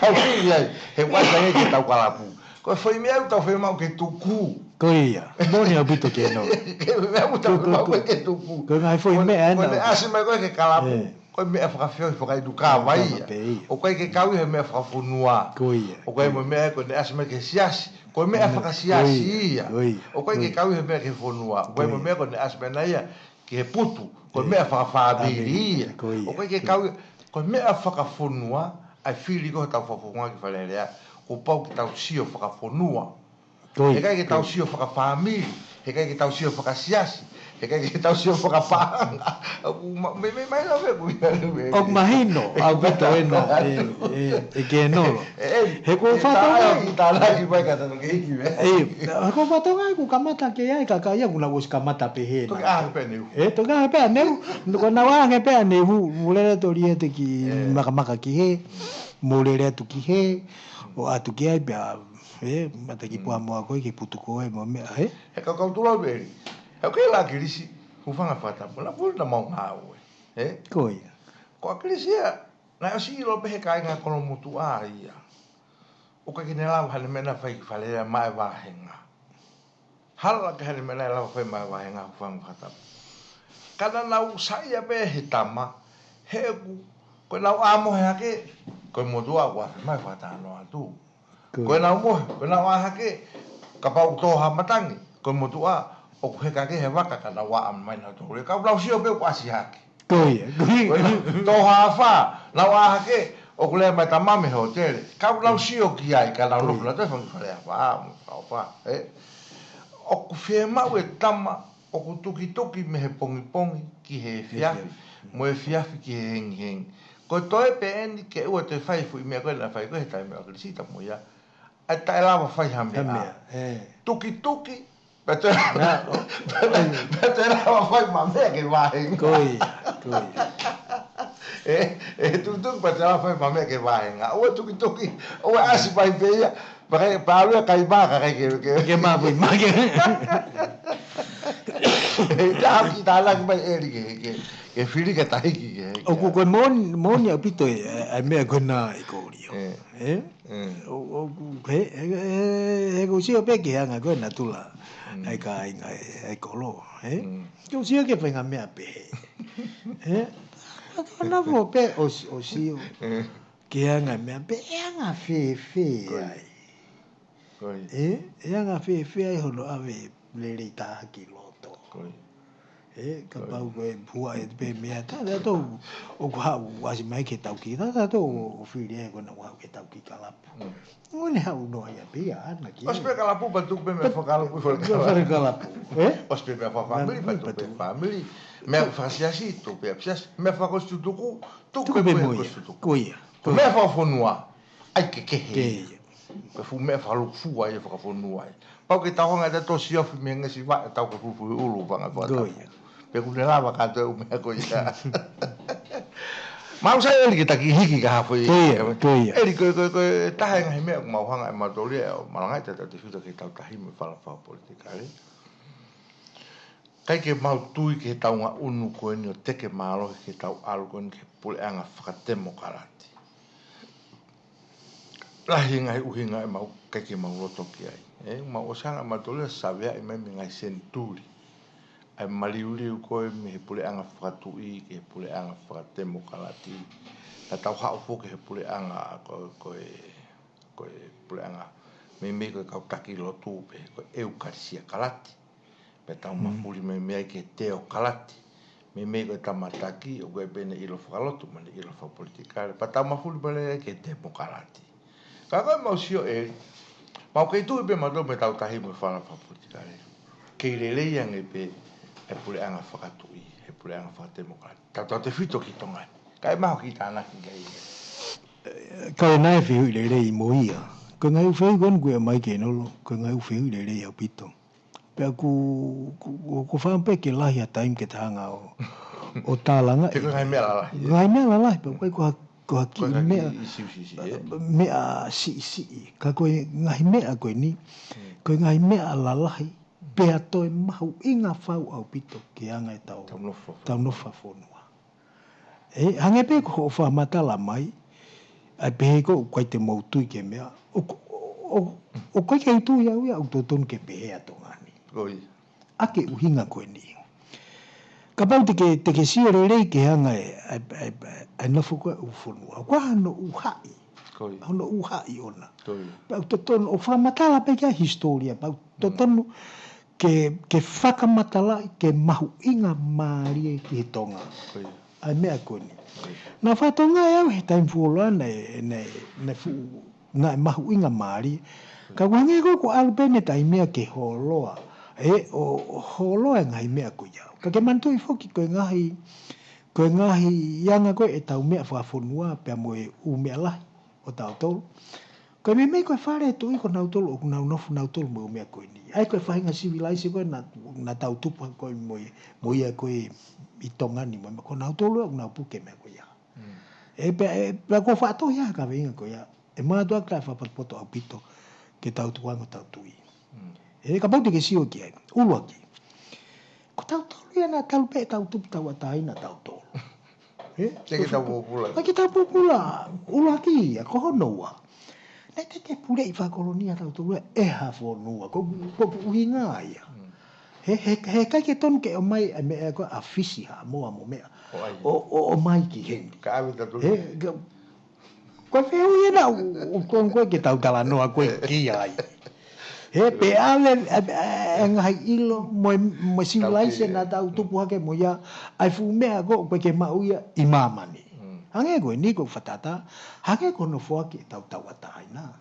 Tau whiri ai. He wasange ki tau kalapu. Koe whai mea u tau whai mau ke tuku. Koia. Moni au bito ke no. Ke mea u tau whai mau ke tuku. Koe ngai whai mea ana. Koe ase mai koe ke kalapu. Koe mea whakawhio i whakaiduka vai. O koe ke kawi he mea whakafunua. O koe mo mea koe ne ase mai ke siasi. Koe mea whakasiasi ia. O koe ke kawi he mea ke funua. O koe mo mea koe ne ase mai na ia ke he putu. Koe mea whakawhabiri ia. O koe ke kawi koe mea whakafunua. Ai whiri koe tau whafunua ki whalerea. Ko pau ki tau sio whakafunua. He kai ke tau sio whakawhamiri. He kai ke tau sio whakasiasi. He kai ke tau sio whakapanga. Me mai la ve kui. O mahino au bito ena e ke nolo. He ko whatau ki tāna ki mai kata no ke hiki ve. Ko whatau ai ku kamata ke ai ka ia kuna kus kamata pe he. Toki ahe pe neu. Toki ahe pe neu. Ko na wange pe neu. Mulere to riete ki makamaka ki he. Mulere tu ki he. O atu ki ai pe mata ki pua moa koe ki putu koe mo mea he. He kakau tula beri. He ke la Akilisi, hufanga whatapu, la puri na mau ngāu e. Koia. Ko Akilisi ia, na o si ilo pehe kai ngā kono MATU'AKI ia. O ka kine lau hane mena whai ki whalea MAVAHE'ANGA. Hala ka hane mena lau whai MAVAHE'ANGA hufanga whatapu. Kana nau saia pehe tama, he ku, koe nau amo he hake, koe MATU'AKI wafe mai whatanoa tu. Koe nau mohe, koe nau ahake, ka pau toha matangi, koe MATU'AKI. O he kake he waka kana wa am mai na tore ka blau sio pe kwasi hake koia to hafa na wa hake o kule mai tamame hotel ka blau sio ki ai kana no la te fa fa o ku FIEMA'U e tama o ku tuki me he pongi ki he fiafi mo e fiafi ki he heng ko toe pe en ke o te fai fu me ko na fai ko he tai me Akilisi ta mo ya ata lava fai ha me tuki Betul lah, apa mame ke bahe. Koi. Tutung betul apa mame ke bahe. Awak tuki. Awak asyik bahe beya. Pakai palu kai ba kai ke ma pun mage. Dah kita lang ba ke fili ke tai ke. O ko mon ya pito ai me gona i KOLIO. O ko si o pe ke anga gona tula. Ai kai ai kolo yo sia ke venga me a pe na vo pe o si ke anga me a pe anga fe ai anga fe ai hono ave le ta ki loto ka pau ko bua e pe me ta to o kwa wasi mai ke tau ki ta to o fili ko na wa ke tau ki kalapu Ngone hau no ia pia ana ki. Os pe kalapu batuk be me fakaluku kalapu. Os pe me family batuk be family. Me fasiasi tu pe psias me fakostu tuku be mo koia. Me fa fonua. Ai ke he. Pe fu me FAKALUKUFUA ia whakafonua ai. Pau ke tahonga te tosi ofi me ngasi wa tau ko fufu ulu vanga fa. Pe ku ne lava ka te me ko ia. Mau sai eli kita ki hiki ka hafoi. Koia. Eli ko tahe ngai me mau hanga e matoli e malangai te FIFITA ke tau tahi me FAKAPOLITIKALE. Kai ke mau tui ke taunga unu ko ni o teke malo ke tau alu ko ni ke puleanga whakatemo karati. Lahi ngai uhinga e mau kai ke mau loto ki ai. Mau osanga matoli savea e me ngai senturi. Ai maliuliu koe me he puleanga whakatui ke he puleanga whakatemo kalati. Na tau hao fo ke he puleanga koe puleanga me koe kau taki lotu pe koe eukarisia kalati. Pe tau mafuri me ke teo kalati. Me koe tamataki o koe bene ilo whakalotu mane ilo whakapolitikale. Pa tau mafuri bale ke temo kalati. Kaka mau sio e. Mau ke tu be mau do be tau tahi mo fala politikale. Ke lele yang e pe e pule anga whakatui, e pule anga whakatemokrati. Tau te whito ki tonga. Kai maho ki tāna ki gai. Kai nai whiu i rei moia. Ko ngai whiu kon kua mai ke nolo. Ko ngai whiu i rei au pito. Pea ku whampe ke lahi a taim ke tahanga o tālanga. Te ko ngai mea lalahi. Ngai mea lalahi. Pea ko haki mea. Mea si. Ka koe ngahi mea koe ni. Koe ngai mea lalahi. Pea toi mahu inga whau au pito ke anga e tau nofa whonua. Hange pe ko whamatala mai. Ai pehe ko koe te mautui ke mea. O koe ke utui au ia au Totonu ke pehe atongani. Oi. Ake uhinga koe ni. Ka pau te ke sio rei ke hanga ai nofo koe u whonua. Koe hano uhai. Hano uhai ona. Pau Totonu o whamatala pe kia historia. Pau Totonu ke whakamatala ke mahu inga maari ki he Tonga. Ai mea koe ni. Nā whatonga e au he taim fuoloa nai mahu inga maari. Ka wange ko alpene tai mea ke holoa. O holoa ngai mea koe iau. Ka ke mantu i whoki koe ngahi ianga koe e tau mea whawhonua pia moe u mea lahi o tau tolu. Koe me koe whare tu i ko nau tolu o nau nofu nau tolu mo mea koe ni. Ai koe whahinga civilise koe na tau tupa koe moia koe i tongani mo ko nau tolu o nau puke mea koe ia. Pea ko whaato ia ka veinga koe ia. E mātua kai whapapoto au pito ke tau tuanga tau tui. Ka pau te ke sio ki ai. Ulua ki. Ko tau tolu ia na tau pe tau tupu tau ataina tau tolu. Te ke tau pupula. Ke tau pupula. Ulua ki ia. Ko hono ua. Nei te pule i whakolonia tau tolu e ha whonua. Ko Uhinga ia. He kai ke tonu ke o mai a mea koe a fisi ha moa mo mea. O mai ki hen. Ka awe tatu. Koe wheu ia na u koe ke tau talanoa koe ki ai. Pe ale ngai ilo mo civilise na tau tupu hake mo ia ai fu mea koe ke mau ia i mamani. Hange koe ni koe whatata. Hange koe no fuaki tau ataina.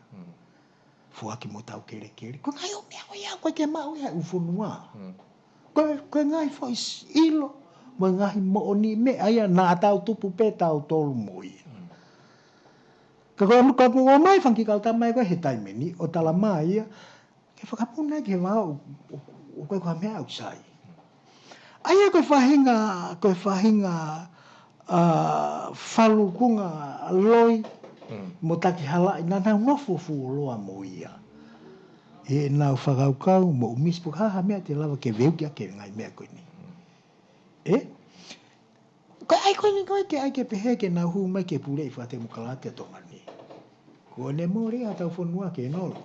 Fuaki mo tau kere. Koe ngai o mea koe ia koe ke mau ia ufunua. Koe ngai fo ilo. Mo ngai mo oni mea ia na tau tupu pe tau tolu mo ia. Ka koe mai whanki kau tamai koe he taimeni o tala mai ia. Ke whakapuna ke wau o koe koe mea au sai. Aia koe whahinga whalukunga loi mo taki halai na nau nofo fuoloa mo ia. E nau whakaukau mo umispo haha mea te lava ke veukia ke ngai mea koe ni. Koe ai koe ni koe ke ai ke pehe ke nau hu mai ke pule i whate mukalate tonga ni. Ko ne mo rea tau whanua ke nolo.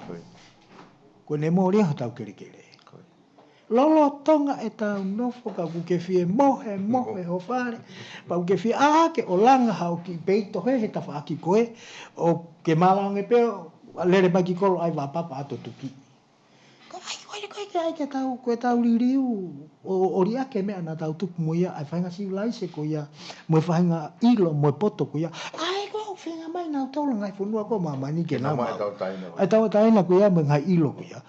Ko ne mo rea tau kere. LOLOTONGA e tau nofo ka ku ke fie mohe ho whare. Pa ku ke fie ke o langa hau ki peito he TAFA'AKI koe. O ke malange peo lere maki kolo ai wapapa ato tuki. Ko ai koe ke ai ke tau LILIU. O ria ke mea na tau tuku mo ia ai whainga civilise ko ia. Mo e whainga ilo mo e poto ko ia. Ai koe whenga mai nau tolo ngai whanua ko mamani ke nau mau. Ai tau taina ko ia mo ngai ilo ko ia.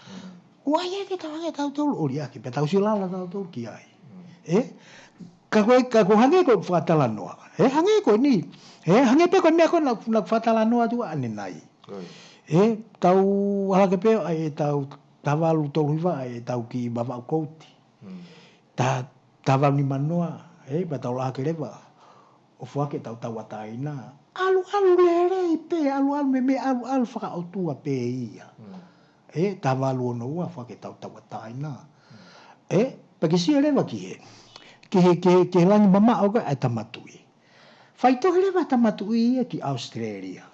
Ua ia ke tau hange tau tolu ori ake, pe tau silala tau tolu ki ai. Ka koe hange koe whatalanoa. Hange koe ni. Hange pe koe mea koe na whatalanoa tua ane nai. Tau halake peo ai tau tawalu tolu hiwa ai tau ki Mavahe kouti. Tawalu ni manoa. Pa tau lahake lewa. O fuake tau ataina. Alu lerei pe, alu me alu whakaotua pe ia. Tawalu ono ua whake tau ataina. Pa ke sia lewa ki he. Ke langi mama au koe ai tamatui. Whaitohe lewa tamatui ia ki Australia.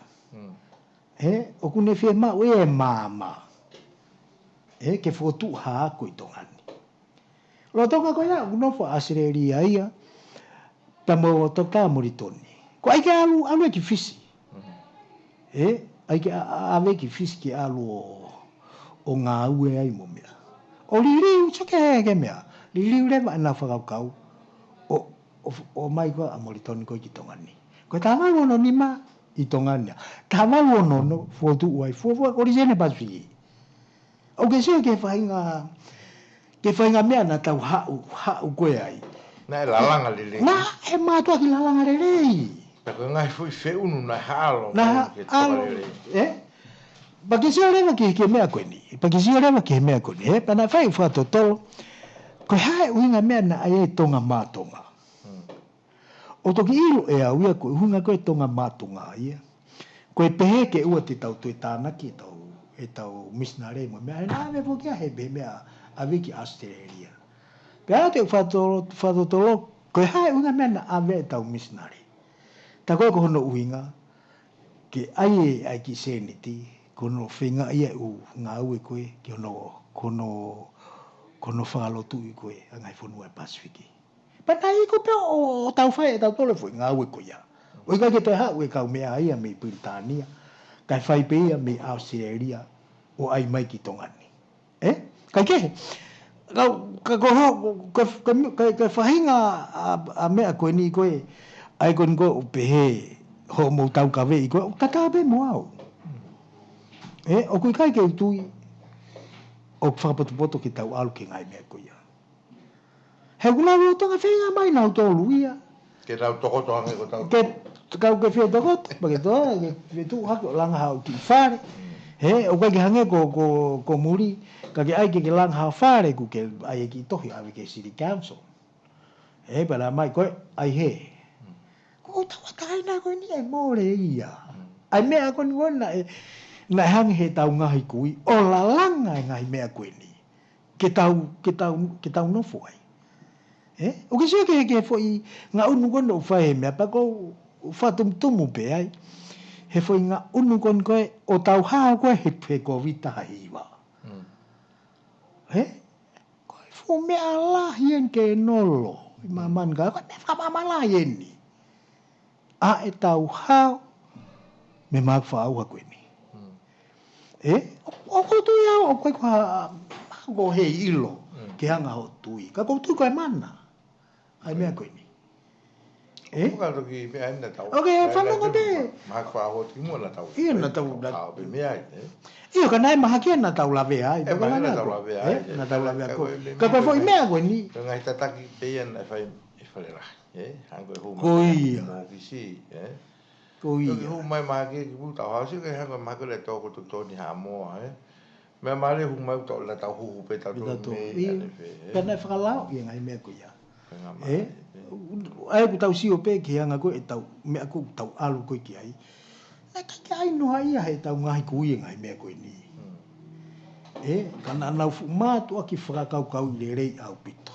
O kune FIEMA'U e mama. Ke whotu haa koe tongani. LOTONGA koe ia, unofo Australia ia. Tamo toka moritoni. Ko ai ke alu e ki fisi. Ai ke ave ki fisi ki alu o ngā ue ai mo mea. O LILIU sake ke mea. LILIU lewa na whakaukau. O mai koa a moritoni koe ki tongani. Koe tawaru ono nima I Tongania. Tamalu no for tu wai for origine pasui. O ke se ke whainga mea na tau hau koe ai. Na lalanga lili. Na e mātua ki lalanga rerei. Tako ngai fui feunu na halo. Na halo. Pakisia rewa ke mea koe ni. Pakisia rewa ke mea koe ni. Pana whai whatotolo. Koe hae uhinga mea na ai e tonga mātonga. O toki ilo e au ia koe uhinga koe tonga mātonga ia. Koe pehe ke ua te tau tue tānaki e tau misnare mo mea. Nā me pokia he be mea a wiki Australia. Pea te whatotolo. Koe hae uhinga mea na ave e tau misnare. Ta koe ko hono uhinga. Ke ai e ai ki seniti. Kono whenga ia u ngā ue koe. Ki hono whakalotu i koe. Angai whanua e Pasifiki. Pata i ko pe o tau whai e tau tole fwoi ngā ue koe ia. O ika ke toi hau e kau mea ia me Britania. Kai whai pe ia me Australia. O ai mai ki tongani. Kai kehe. Kai whahinga a mea koe ni koe. Ai koe ni koe o pehe. Ho mo tau kawe i koe. O kata pe mo au. O kui kai ke utui. O whakapotopoto ki tau alu ke ngai mea koe ia. He kuna LOTONGA whenga mai nau tolu ia. Ke tau tokoto hange ko tau. Kau ke whea tokoto. Pake toa, ke whea tu hako langa hau ki whare. O kai ke hange ko muri. Ka ke ai ke langa hau whare ku ke ai ki tohi awe ke City Council. Para mai koe, ai he. Ko tawa kaina koe ni e more ia. Ai mea koe ni wana na hange he tau ngahi kui. O la langa e ngahi mea koe ni. Ke tau nofo ai. O ke sio ke foi nga unu kono o fai mea pa ko fatum pe ai. He foi nga unu kono koe o tau hao koe he ko vita hiwa. Koe fu mea la hien ke nolo. Maman ka koe mea whamama la hien ni. A e tau hao me mak whaau koe ni. O ko tui au o koe ko he ilo ke hanga ho tui. Ka ko tui koe mana. Ai mea koe ni. Puka toki mea ina tau. Ok, whanonga be. Mahakwa aho ti mua na tau. Ia na tau. Tau be mea ina. Ia ka nai mahakia na tau lawe ai. Mahi na tau lawe ai. Na tau lawe ai. Ka koe foi mea koe ni. Ka ngai tataki peian e whale rahi. Hango e huma. Koia. Mo kisi. Koia. Toki hu mai mahakia ki puta. Hausi ka hango mahaka le toko totoni ha moa. Mea mare hu mai utau la tau huhu pe tau toni. Ka nai whakalau ia ngai mea koe ia. Ai ku tau sio pe ki hanga koe e tau mea koe tau alu koe ki ai. Ai ka ai noha ia he tau ngahi kui ngai mea koe ni. Kana nau MATU'AKI whakakaukau i le rei au pito.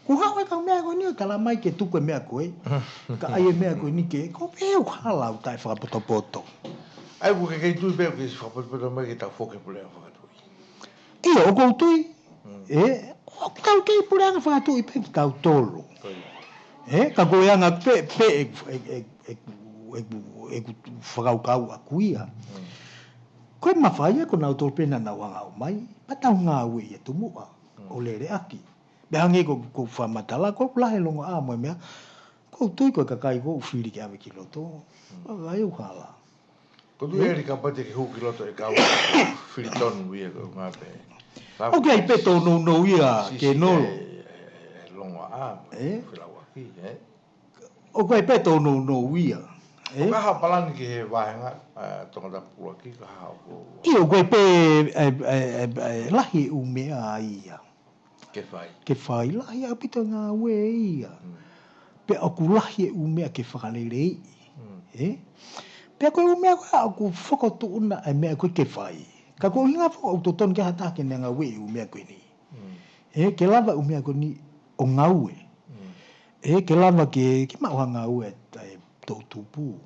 Ku hao e kau mea koe ni, kala mai ke tuku e mea koe. Ka ai e mea koe ni ke, ko peo halau tai whakapoto. Ai ku ke kei tui peo ke si whakapoto mai ke tau whoke pulea whakatui. Ia, o kou tui. O tau kei pureanga whakatui pe ki tau tolo. Ka koe anga pe e whakaukau a kuia. Koe mawhaia ko nau tolpena nau hanga o mai. Patau ngā ue i TAUMU'A o lere aki. Me hange ko whamatala, ko lahe longa a moe mea. Ko tui koe kakai ko uwhiri ki awe ki loto. Ai u hala. Ko tu eri ka pate ki huki loto e kau whiri tonu ia ko ngā pe. Ok, ai pe tō no ia ke nolo. Longa a, whilau aki. Ok, ai pe tō no ia. O kaha palani ki he wāhenga, tonga TAPUELUELU kaha o... Io, koe pe lahi u mea ia. Ke whai. Ke whai, lahi a pita ngā ue ia. Pe aku lahi u mea ke whakalere i. Pe koe u mea koe aku whakotu una e mea koe ke whai. Ka koe hinga whako au Totonu ke hatake ne ngā ue u mea koe ni. Ke lava u mea koe ni o ngā ue. Ke lava ke maua ngā ue tai tau tupu.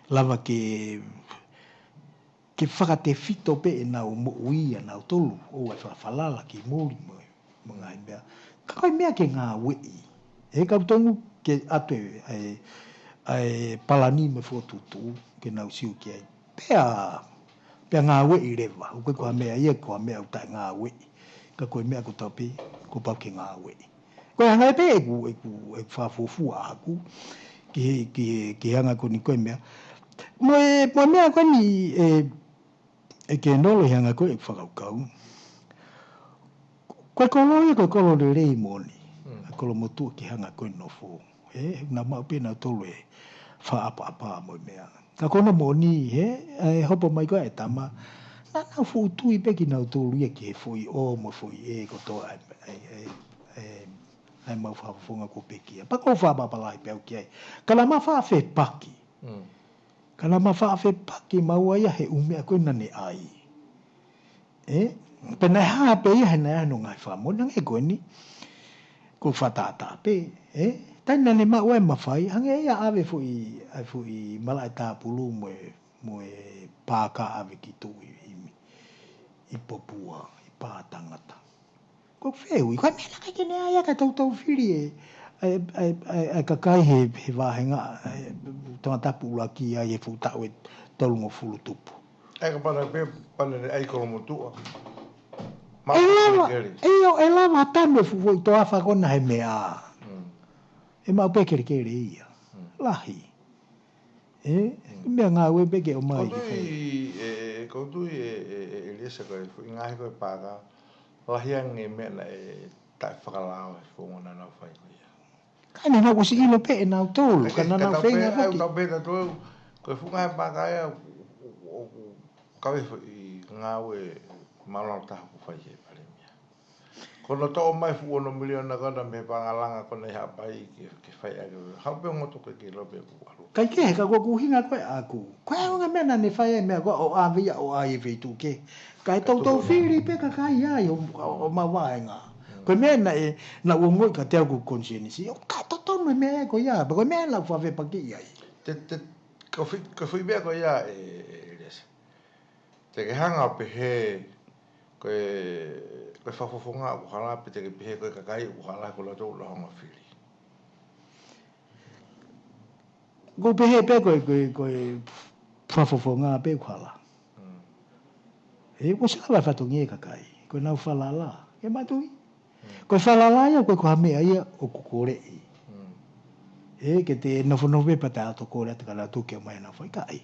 Lava ke whakate whito pe e nau MO'UIA, nau tolu. O ai whakawhalala ki mōri mga i mea. Ka koe mea ke ngā wei. Ka utongu ke atu ai palani me whotutu ke nau siu ki ai. Pea ngā wei rewa. O koe kua mea ia kua mea utai ngā wei. Ka koe mea ko tau pe, ko pau ke ngā wei. Koe hanga pe e whafofua aku. Ki hanga ko ni koe mea. Mo mea ko ni ke nolo hanga ko e whakaukau. Koe kolo le rei moni. Kolo motu ki hanga koe nofo. Na mau pena tolu e whaapa mo mea. Ka kono moni hopo mai koe e tama. Na fu tui peki na tolu ia ki he fui o mo fui koto ai mau whaafunga ko peki. Pa ko whaapapalai pe au ki ai. Kala ma whaafe paki. Kala ma whaafe paki mau ai he umea koe nane ai. Pena hape ia he na anu ngai whaamona nge koe ni. Ko whatata pe. Taina ne mau e mawhai. Hange ia ave fui mala e tāpulu mo e pāka ave ki tui i popua, i pātangata. Ko wheui. Koe mea kai kene aia ka tautau whiri e kakai he wāhenga tonga tapula ki ai e futau e tolungo fulu tupu. Eka pana pe pana ne ai kolo motua. E lava tame fufu i toa whakona he mea. E mau pekere kere ia. Lahi. Mea ngā ue peke o mai. Koutui ELIESA koe ngahi koe pāka. Lahiang e mea na e tai whakalau e whongona nau whai koe ia. Kaina nau kusi ilo pe e nau tolu. Kana nau whenga poki. poki. Tau peta tōu. Koe whungahe pāka ea. Kawe i ngā ue maunau taha ku whai he pare mea. Kono tō mai fu ono miliona kona me pangalanga kona i hapai ki whai ake. Haupe o ngoto koe ki lope ku alu. Kai ke he ka kua kuhinga koe aku. Koe aunga mena ne whai e mea koe o awia o ai e wheitu ke. Kai tau whiri pe ka kai ai o Mavahe'ANGA. Koe mea na uongoi ka te au ku konsienisi. O ka Totonu e mea e koe ia. Koe mea lau whawe paki ai. Ko whi mea koe ia ELIESA. Te ke hanga pe he koe whafofonga o hala pe te ke pe he koe kakai o hala ko LOTO la honga whiri. Ko pe he pe koe whafofonga pe kuala. Ko sila vai whatongi e kakai. Koe nau whalala. Ke matui. Koe whalala ia koe koha mea ia o kukore i. Ke te nofonofe pa te ato kore ate kala tuke o mai nau whai kai.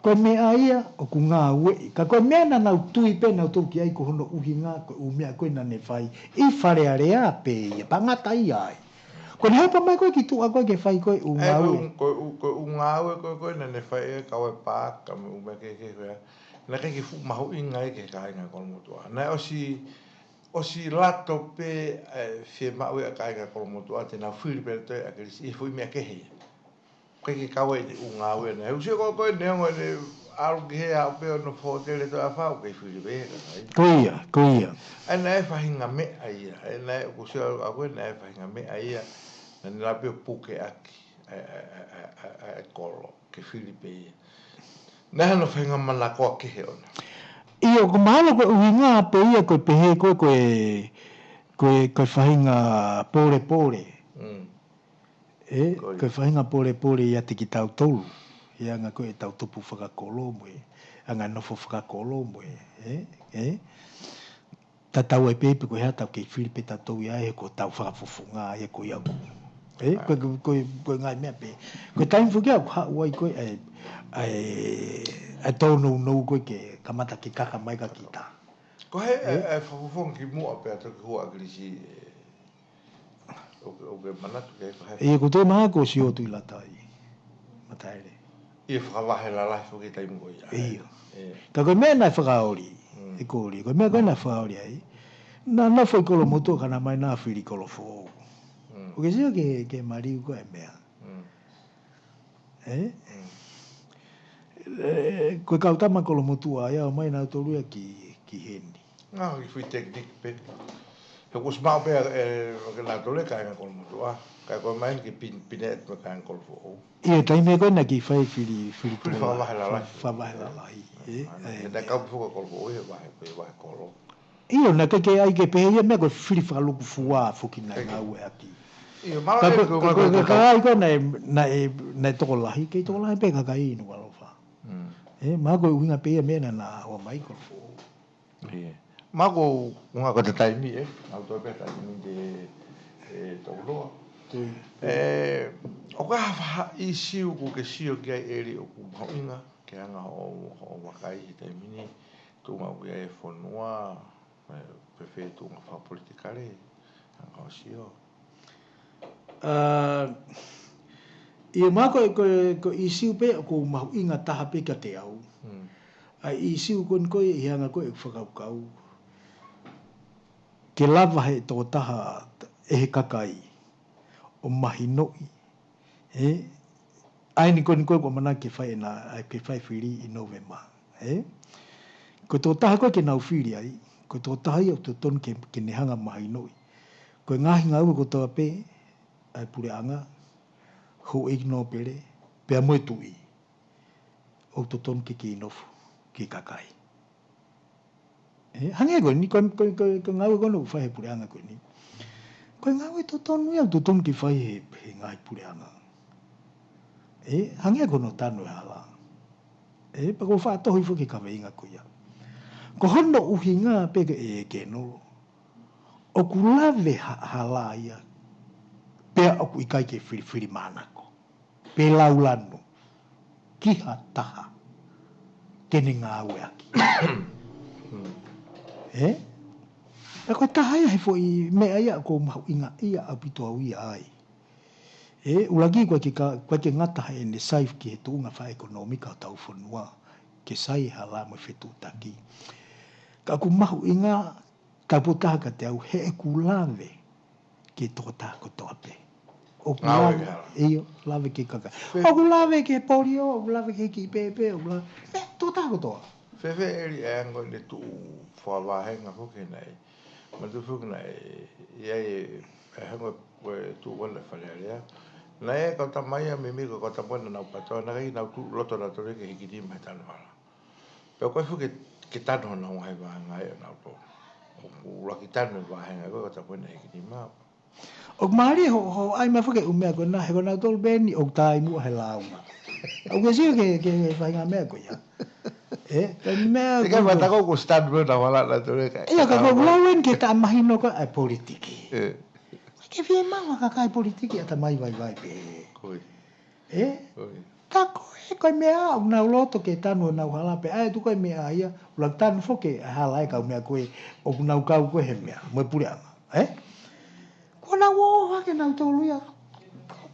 Koe mea ia o ku ngā ue. Ka koe mea na nau tui pe nau tuki ai ko hono Uhinga koe umea koe na ne whai. I whare area pe ia. Pa ngata i ai. Koe ne hapa mai koe ki tua koe ke whai koe u ngā ue. Koe u ngā ue koe na ne whai e kawe pāka me umea ke koe. Na ke fu MAHU'INGA e ke kāinga kolo motua. Na osi lato pe FIEMA'U e kāinga kolo motua te nā whiri pe toi Akilisi. I fui mea kehe. Koe ke kawe te u ngā ue. Na heusia koe neongo ne alu ki hea o pe o no fōtele toi a whau kei whiri pe he. Koia. Ai na e whahinga mea ia. Ai na e kusea a koe na e whahinga mea ia. Na ni lape o puke aki. Ai kolo ke whiri pe ia. Nā no whainga mana koa kehe ona. Iyo, ko mahalo koe Uhinga pe ia koe pehe koe whahinga pore. Koe whahinga pore ia te ki tau tolu. Ia ngā koe tau tupu whakakolo moe. Anga nofo whakakolo moe. Ta tau e pepe koe hea tau kei whiripe ta tau ia e ko tau whakafofunga ia koe aku. Koe ngai mea pe. Koe taim whuki au hauai koe ai tonu nou koe ke kamata ki kaka mai ka kita. Ko he whakafofong ki mua pe ato ki hua Akilisi o ke manatu ke ko he. Ko te maha ko si o tui latai. Mataere. Ia whakawahe la lai whuki taimu koe ia. Iyo. Ka koe mea nai whakaori. E kōri. Koe mea koe nai whakaori ai. Nā nofo i kolo moto kana mai nā whiri kolo fōu. O ke sio ke mariu koe mea. Koe kautama kolo motua ia o mai nā toruia ki heni. Ngā ki whui teknik pe. He kus mau pe ke nā tole kāinga kolo motua. Kai koe mai ki pinet me kāinga kolo fōu. Ia taime koe na ki whai whiri Whiri whakawahe la lai. Whakawahe la lai. He nā kau whuka kolo fōu he wahe kolo. Iyo na ke ai ke pehe ia mea koe whiri whakalukufua fuki nai ngā ue aki. Ka ai koe nai toko lahi, kei toko lahi pe kakai inu alofa. Maa koe Uhinga pe ia mea na o mai kolo fōu. Maa koe unga koe te taimi Au toi pe taimi te tauloa. O ka ha I siu ko ke siu ke eri o ku Uhinga ke anga o wakai I te mini tunga u e fonua pefe tunga FAKAPOLITIKALE anga o sio. Ia mā ko I siu pe ko MAHU'INGA taha pe ka te au. Ai I siu kon koe I hanga koe whakaukau. Ke lava he tō taha e he kakai o mahi noi. Ai ni koe ko mana ke whai na ai pe whai whiri I November. Ko tō taha koe ke nau whiri ai. Ko tō taha I au Totonu ke nehanga mahi noi. Ko ngahi ngau ko tō pe ai pure anga. Ho igno pere. Pea moe tui. O Totonu ke inofu. Ke kakai. Hange koe ni. Ko ngau kono whai he pure anga koe ni. Ko ngau Totonu ia Totonu ke whai he ngai pure anga. Hange kono tanu e hala. Pa ko whaatohi fo ke kawe inga koe ia. Ko hono Uhinga peke ke no. O kulave hala ia. Pea o ku ikai ke whiri manako. Pe laulano. Kiha taha. Kene ngā aue aki. E koe taha ia he fo I mea ia ko MAHU'INGA ia apito au ia ai. Ulagi koe ke ngata he ne saif ki he tuunga wha ekonomika o tau whanua. Ke sai hala mo whetu taki. Ka ku MAHU'INGA tapotaha ka te au he e kulave ke tō taha ko tō ape. O kulave, iyo, lave ke kaka. O kulave ke polio, o kulave ke ki pepe, o kulave. Tō taha ko tōa. Fefe eri e ango ne tu whawahenga hoke nei. Ma tu whuki nei, iai e hango koe tu wale whalearea. Nei e kau tamai a mimi ko ta pona nau patoa, na kai nau tu loto na tore ke hiki tima he tanu hala. Peo koe whuki ke tanu nau hai wahanga e nau tō. O laki tanu wahenga koe ta pona hiki tima. O maari ho ai ma whuke umea koe na he koe nau tolu beni o tai mua he launga. O ke sio ke whainga mea koe ia. Kai mea koe. Ika matako ko stand mo na wala na tore kai. Ia ka koe ulauen ke ta mahino koe ai politiki. Ke FIEMA'U kakai politiki ata mai vai pe. Koi. Ka koe mea au nau loto ke tanu nau halape. Ai tu koe mea ia. Ulang tanu whoke hala e kau mea koe o nau kau koe he mea. Moe pure anga. Ko nau oha ke nau tolu ia.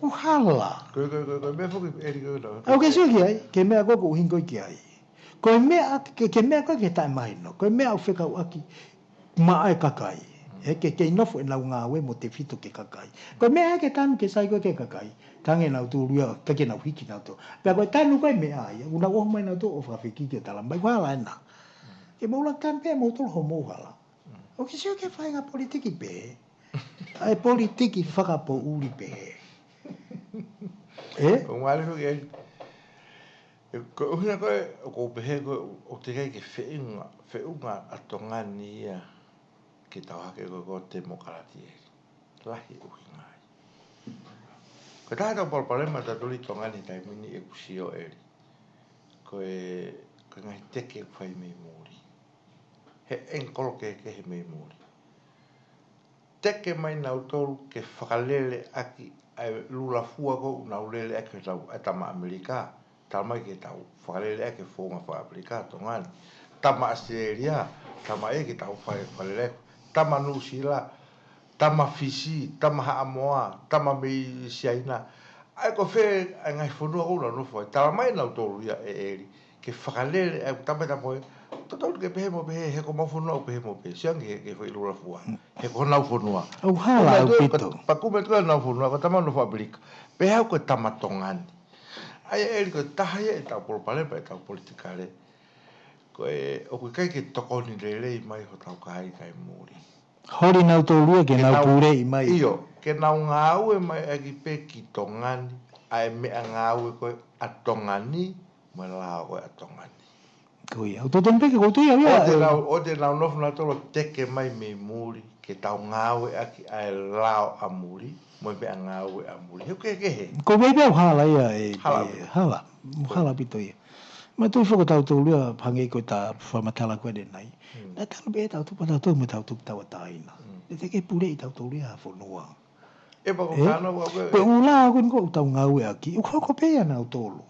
Ku hala. Koe mea whoke eri koe nau. Au ke sio ki ai. Ke mea koe ko Uhinga ki ai. Koe mea ke mea koe ke tae mahino. Koe mea au whekau aki. Maa e kakai. Ke inofu e nau ngāwe mo te whito ke kakai. Koe mea ke tanu ke sai koe ke kakai. Tange nau tūruia, ke nau hiki nau tō. Pea koe tanu koe mea ia. Una oho mai nau tō o whawhiki ke tala. Mai wala ena. Ke maula kampea mo tolo ho mōhala. O ke sio ke whainga politiki pe. Ai politiki whakapo'uli pe. O ngāle whoke eri. Ko uhina koe, ko pehe koe, o te kai ke whiunga atongani ia. Ki tauhake ko te mokarati e. Lahi Uhinga ai. Ko taha tau palpalema ta tuli tongani tai mini e kusio eri. Ko ngai teke whai mei mōri. He enkolo ke he mei mōri. Teke mai nau tolu ke whakalele aki ai lula fua ko nau lele aki tau atama Amerika. Tama ke tau whakalele aki whonga wha Amerika tongani. Tama Australia, tama e ke tau whakalele aki. Tama Nusila, tama Fiji, tama Haamoa, tama Mei Siaina. Ai ko whee ngai whanua ula nufo. Tala mai nau tolu ia e eri. Ke whakalele, tama tapo e. Totonu ke pehe mo pehe, he ko mau whanua o pehe mo pehe. Siangi ke whai lura fua. He ko nau whanua. Au hala au pito. Pakume tua nau whanua, ko tama nufo Amerika. Pehe au ko tama tongani. Ai eri ko tahaya e tau polopalepa e tau politikale. Ko o kui kai ke tokoni lelei mai ho tau kai mūri. Hori nau tōrua ke nau pūrei mai. Iyo, ke nau ngāue mai agi pe ki tongani, ai mea ngāue koe atongani, mai lao koe atongani. Koe au tōtonu peke koe tui au ia. O te nau nofu nau tolo teke mai me mūri, ke tau ngāue aki ai lao a mūri, mai mea ngāue a mūri. Heu ke he. Ko mei pēu hala ia e. Hala. Hala pito ia. Ma tui whako tau tōrua pangei koe tā whamatala koe de nai. Nā tanu pē tau tupa tau tō me tau tupa tau ataina. E te ke pure i tau tōrua a whanua. E pa ko kana wa Pe ula ko tau ngau aki. U hoko pe ana o tolu.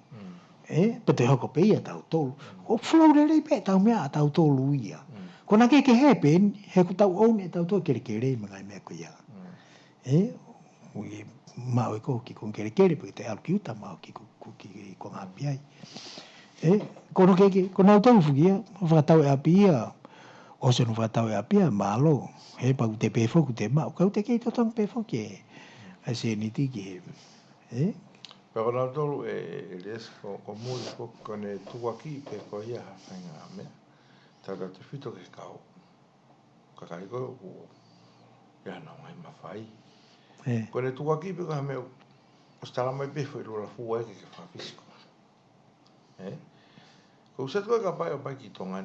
Pe te hoko pe tau tolu. O Folau le pe tau mea tau tolu ia. Kona ke hepe he ko tau on e tau to kere mga me ko ia. Ui mau ko ki kon kere pe te alki uta mau ki ko ngapi ai. Kono ke kono tau fugia fa tau e apia. O se no fa tau e apia malo. He pa te pe fo te mau ka te ke to tang pe fo ke. Ai se ni ti ki. Pero na tolu ELIESA ko mui ko ne tuaki pe ko ia hanga me. Tata te fito ke kau. Ka kai ko ya na mai mafai. Ko ne tuaki pe ka me o stala mai pe foi la fuwa ke fa fisiko. Ko se ko ka pai o pai ki Tonga.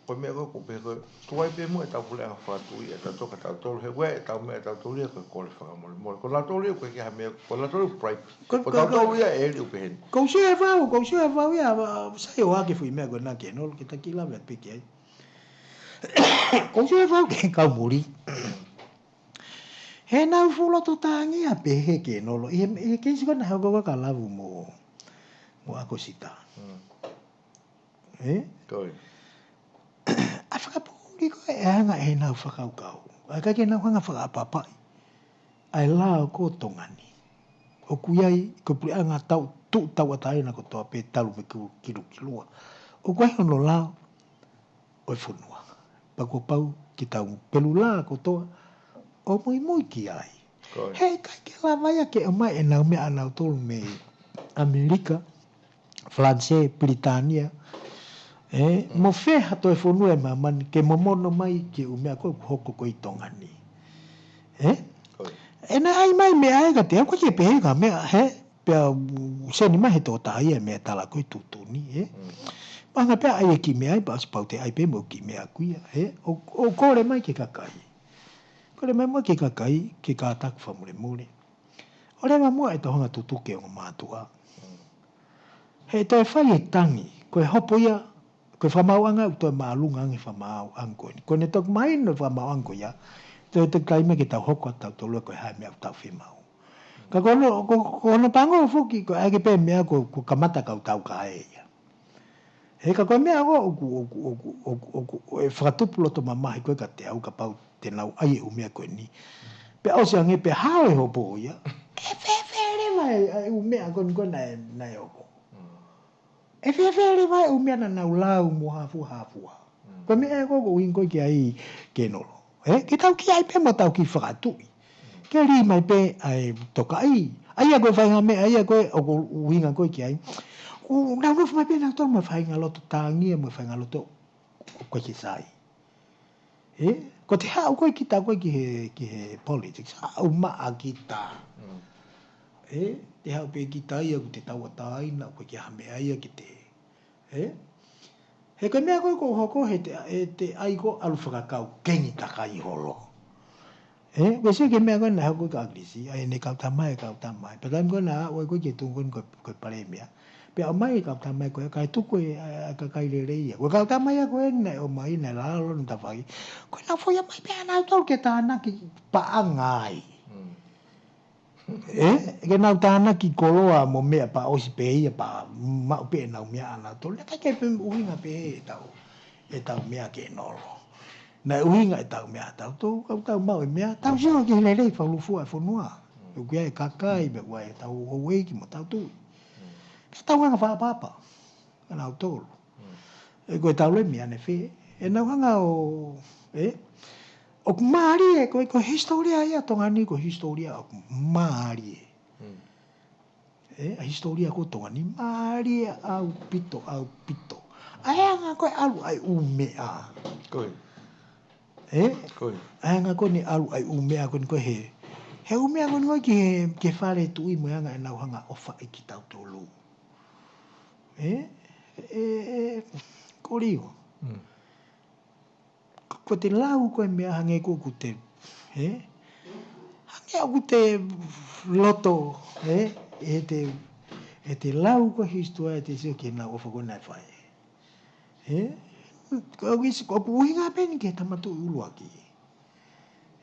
Ko me ko pe ko tuai pe mo ta pule a fa tu ia ta to ka ta to he we ta me ta to ia ko ko fa mo ko la to ia ko ke ha me ko la to pride ko ta to ia e u pe ko se va ia sai o ake fui me ko na ke no ke ta ki la pe ke ko se va ke ka muri he na fulo to tangi a pe he ke no lo e ke si ko na ko ka la mo ako sita ko a whakapōri ko e hanga e nau whakaukau. A ka ke nau hanga whakapapai. Ai lao ko tongani. O kuiai ko pui anga tau atai na ko toa pe talu me kilua. O kuai hono lao o e whunua. Pako pau ki tau pelu la ko toa o mui ki ai. Hei kai ke la vaya ke o mai e nau mea anau tolu me Amerika, France, Britania, mo fe hato e fonu e mamani ke momono mai ke u mea ko hoko ko I Tongani. Na ai mai me ai ka te ko ke pe ka me pe se ni mai he to tai e me tala ko tutuni Panga pe ai ki me ai pa spaute ai pe mo ki me akuia o kore mai ke kakai. Kore mai mo ke kakai ke ka tak fa mure. Ore ma mo e to hanga tutuke o matua. He to e fai tangi ko e hopo ia ko FIEMA'U to malunga ngi FIEMA'U ango ko ne tok mai no FIEMA'U ango ya te kai me ke ta hoko ta to lo ko ha me ta FIEMA'U ka kono pango fuki ko age pe me ko kamata ka ta ka ya he ka ko me go e fratupulo to mama ko ka te au ka pau te nau ai u me ko ni pe au se nge pe ha e hopo ya e le mai u me ko na yo e fe vai o mea na ulau mo hafu. Ko me e ko ingo ki ai ke no. Ki tau ki ai pe mo tau ki whakatu. Ke ri mai pe ai toka ai. Ai a koe whainga me, ai a koe o uhinga koe ki ai. O na unofu mai pe na tolu mo whainga loto tangia mo whainga loto koe ki sai. Ko te hao koe ki ta koe ki he politics. Hao maa ki ta. Te hao pe ki ta ia ko te tau atai na koe ki hame ai ki te. He koe mea koe ko hoko he te ai ko alu whakakau kengi takai holo. Wese ke mea koe na hao koe ka Akilisi, ai ne kau tamai. Pe kai koe na hao koe ki tungun koe pare mea. Pe au mai kau tamai koe kai tuku e kakai le reia. Koe kau tamai a koe ne o mai ne lalo ni tawhaki. Koe na foia mai pea na tau ke tāna ki paangai. Ke nau tāna ki koloa mo mea pa osi pe ia pa mau pe nau mea ana tolu. Ka ke pe uhinga pe e tau mea ke nolo. Na uhinga e tau mea tau tau kau tau mau e mea. Tau sio ki lelei whalufua e whanua. Ukia e kakai me wai e tau hauei ki mo tau tui. Ka tau hanga whaapapa. Ka nau tolu. E koe tau le mea ne whi. E nau hanga o... O maari e ko historia ia Tongani ko historia o maari a historia ko Tongani maari au pito ai anga ko alu ai umea Koi. ai anga ko ni alu ai umea ko he umea ko ke fare tu I mo anga na hanga ofa I ki tau tolu KOLIO ko te lau ko mea hange ko te hange ko te loto e te lau ko historia te sio ke na ofa ko na fai ko uhinga pe ni ke tamatu ulu aki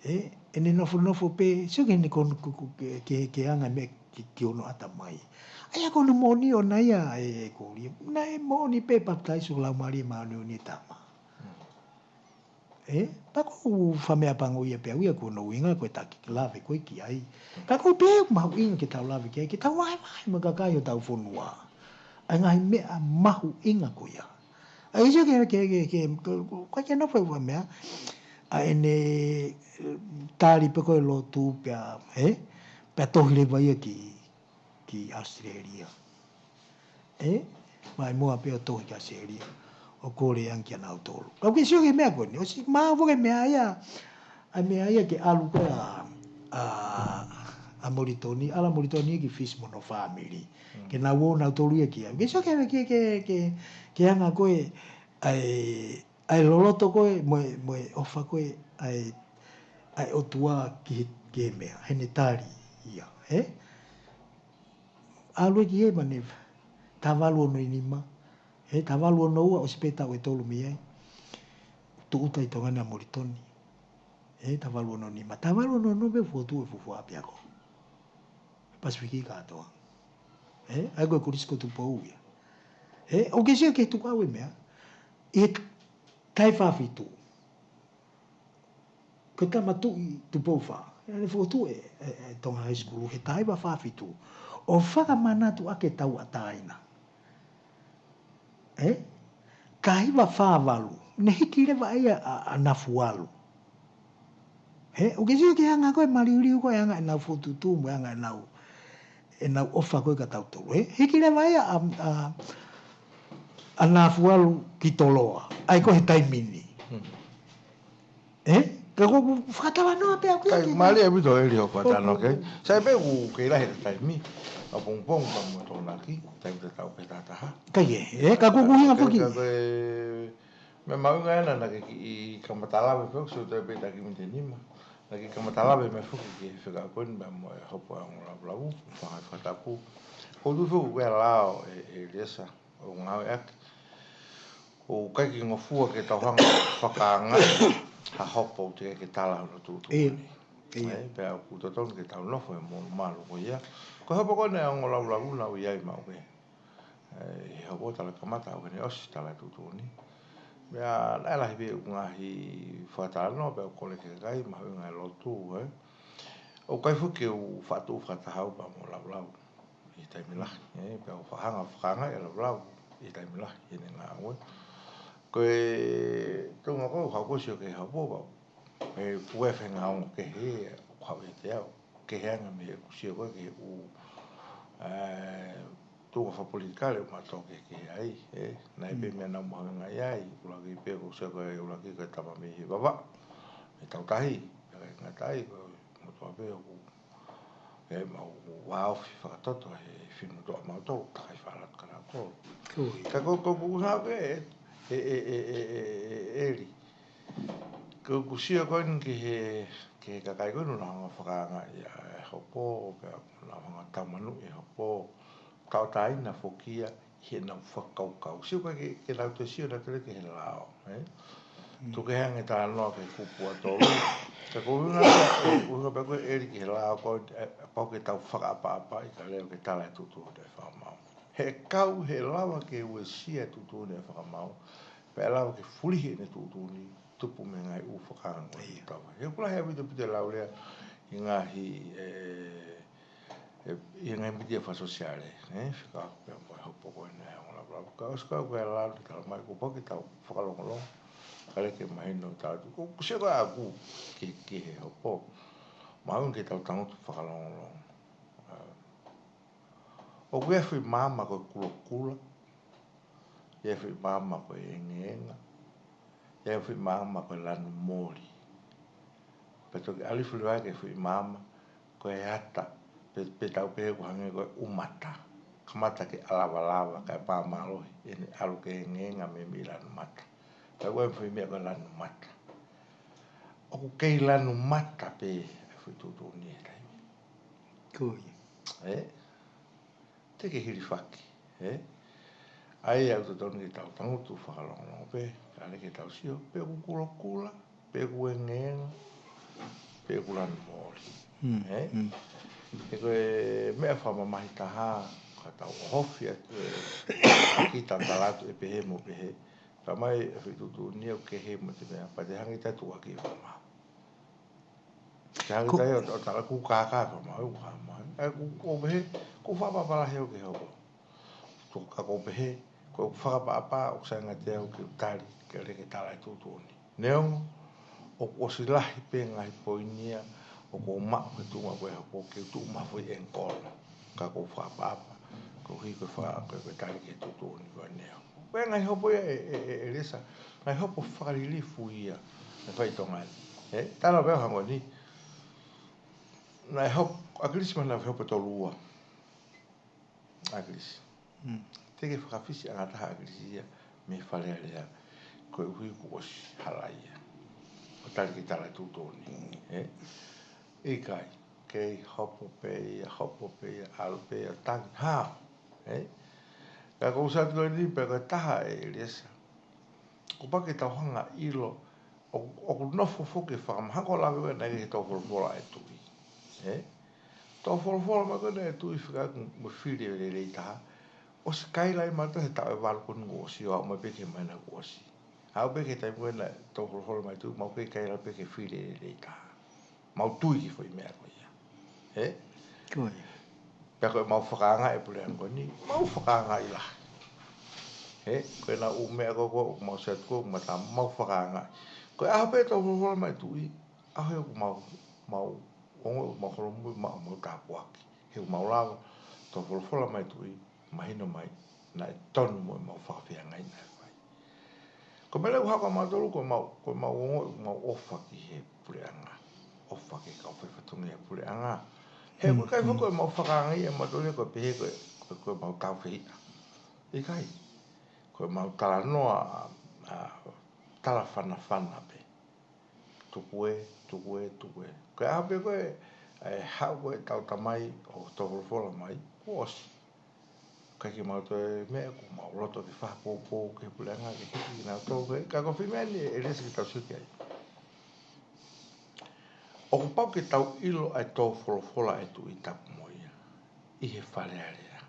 ene nofo pe so ke ni kon ke anga me ki ono ata mai ai ko no moni ona ia ko ri na moni pe pa tai su la mari ma ni tama pa ko fa me apango ia pe ia ko no winga ko ta ki lave ko ki ai ka ko pe ma winga ki ta lave ki ta wai ma ka ka yo ta fonua ai ngai me a mahu inga ko ia ai so ke ko ke no foi me a ene tari pe ko lo tu pe pe to le vai ki Australia mai mo pe to ki Australia o kore anki ana tolu ka ke sio ke me ko ni o si ma vo ke me ia a me ia ke alu ko a moritoni ala moritoni ki fish mono family ke na wo na tolu ia ki ke sio ke anga ko ai loloto ko mo ofa ko ai o tua ki mea hene tari ia alu ki mane tavalu no inima tavalu no ua o speta o tolu mia tu utai tonga na moritoni tavalu no inima tavalu no be fotu e fufu apia ko pasifiki ka to ai ko kurisko tu po ia o ke sia ke tu ka we mea tai fa fitu ko ta matu tu po fa ele fotu tonga high school he tai ba fa fitu o faka manatu ake tau ataina kai va fa valu ne hikire va ia na fualu o ke sia ke anga ko mariuri ko anga na fotu tu mo anga na ofa ko ka tau to hikire va ia ana fualu ki toloa ai ko he tai mini ka ko fatava no pe aku Kai mali abi do eli o patano ke. Sai be u ke la he tai mi. A pong pong pa mo to na ki. Tai te tau pe tata ha. ka ka ko hinga foki Me maunga na ke i kamatala be fo so te pe ta ki mi te nima. Na ki kamatala be me foki ki fika kon ba mo hopo ang la blau fa tapu. Ko du fo ke la ELIESA o ngau ek. O kai ki ngofua ke tauhanga whakaanga ha hopo te ke tala no tu tu. Pe au Totonu ke tau nofo e mo malu ko ia. Ko hopo ko ne ang la na u ia ma o. Hopo tala kamata o ne os tala tu tu ni. Mea la hibe ngahi whatano pe ko le ke kai ma nga LOTO O kai fu ke u fatu whatahau pa mo la I tai mila pe o whahanga e la I tai mila I ne ngā ue. Ko tunga ko hako sio ke hapo ba pue whenga o ke he hau e te au ke hanga me sio ko ke u tunga FAKAPOLITIKALE ma toke ke ai nai pe me na MAHU'INGA ai ula ki pe ko sio ko ula ki ka tama me he baba e tau tahi nga tai ko mo to pe o ma wow whakatoto whinu toa ma to takai whalat kara ko ka ko ha ke eri ko kusia ko ki ke ka kai ko no nga whakaanga ia hopo pe na nga tamanu e hopo tau tai na fokia he na whakaukau sio ka ke lau te sio na te ke he lao tu ke hanga TALANOA ke kupua tolu ka ko una pe ko eri ke lao ko pa ke tau whakaapa I ka leo ke tala tutu de whamau he kau he lawa ke ue sia tutu de whamau pe lawa ke fulihe ne tutu ni tupu me ngai u whakaanga I tau he kula hea wita pite lau lea I ngahi I ngai mitia wha sosiale whika pe mo e hopo koe ne hea bla ka oska koe lau ki tala mai kupo ki tau whakalongolong kare ke mahino tau ko kusia koe aku ke he hopo maun ke tau tangotu whakalongolong o koe whi mama koe kula ia whi mama koe enga ia whi mama koe lanu mori peto ke alifu lewa ke whi mama koe ata pe tau pe ko hange koe umata kamata ke alawa kai pama alohi ene alu ke enga me mi lanu mata pe koe whi mea koe lanu mata o kei lanu mata pe whi tutu ni e taimi te ke hiri whaki ai au Totonu ki tau tangutu whakalongolong pe kare ke tau sio pe kukula pe kuengenga kulan mori. E koe mea whamamahi taha, ka tau hofi aki tantalatu e pehe mo pehe. Ka mai e whitutu nia o ke he mo te mea, pa te hangi tatu aki whamau. Te hangi tai o tala ku kākā whamau, ko pehe, ku whapapala heo ke hoko. Tuku ka ko pehe, ko whakapapa o sanga te au ki utari, ke reke tala e tutuni. Neongo, o kosilahi pe ngai poinia, o ko mao ke tunga koe hoko, ke tu mafoi en kono. Ka ko whapapa, ko hi koe whaka koe tari ke tutuni koe neo. Koe ngai hopo ia e resa, ngai hopo whakarilifu ia, e whai tonga ni. Tana veo hango ni, ngai hopo, Akilisi mana hopo tolua. Akilisi. Teke whakawhisi angataha Akilisi ia, me whalea lea, koe hui ku osi halaia. O tari ki tala tutoni. IKAI, kei hopo peia, alu peia, tangi, hao. Ka kou satu koe ni pe koe taha e ELIESA. Ko pake tau hanga ilo, o ku nofo foke whakamahako lawe koe nage he tau wholofola e tui. Tau wholofola ma koe e tui whikaku mo whiri e rei taha. O se kailai mato he tau e walu konu ngosi o au mai peke maina ngosi. Au peke tai koe na tau wholofola mai tui, mau peke kailai peke whiri e rei taha. Mau tui ki fwoi mea koe ia. Koe. Pea koe mau whakaanga e pule an koe ni, mau whakaanga i lahi. Koe na u mea koko, mau seatu koko, mau whakaanga. Koe aho pe tau wholofola mai tui, aho e ku mau ongo, mau holomui, mau TAPUELUELU. Heu mau lawa, tau wholofola mai tui, mahino mai, na e tonu mo e mau whakawhia ngai nai whai. Ko mele u haka mātolu, koe mau ongo, mau ofa ki he pule anga. Ofa ke kau whaifatungi he pule anga. He koe kai whako e mau whakaanga i e mātolu koe pehe koe mau tau whihita. IKAI, koe mau talanoa, tala whana pe. Tukue. Koe ape koe, hau koe tau tamai o tau wholofola mai, kuosi. Kai ki mau toe mea, ku mau loto ki whapopō, ke pule anga, ke hiki, nā tau koe, ka ko whimea ni e resi ki tau suki ai. O ku pau ke tau ilo ai tau wholofola e tu i tapu moia, i he whalearea.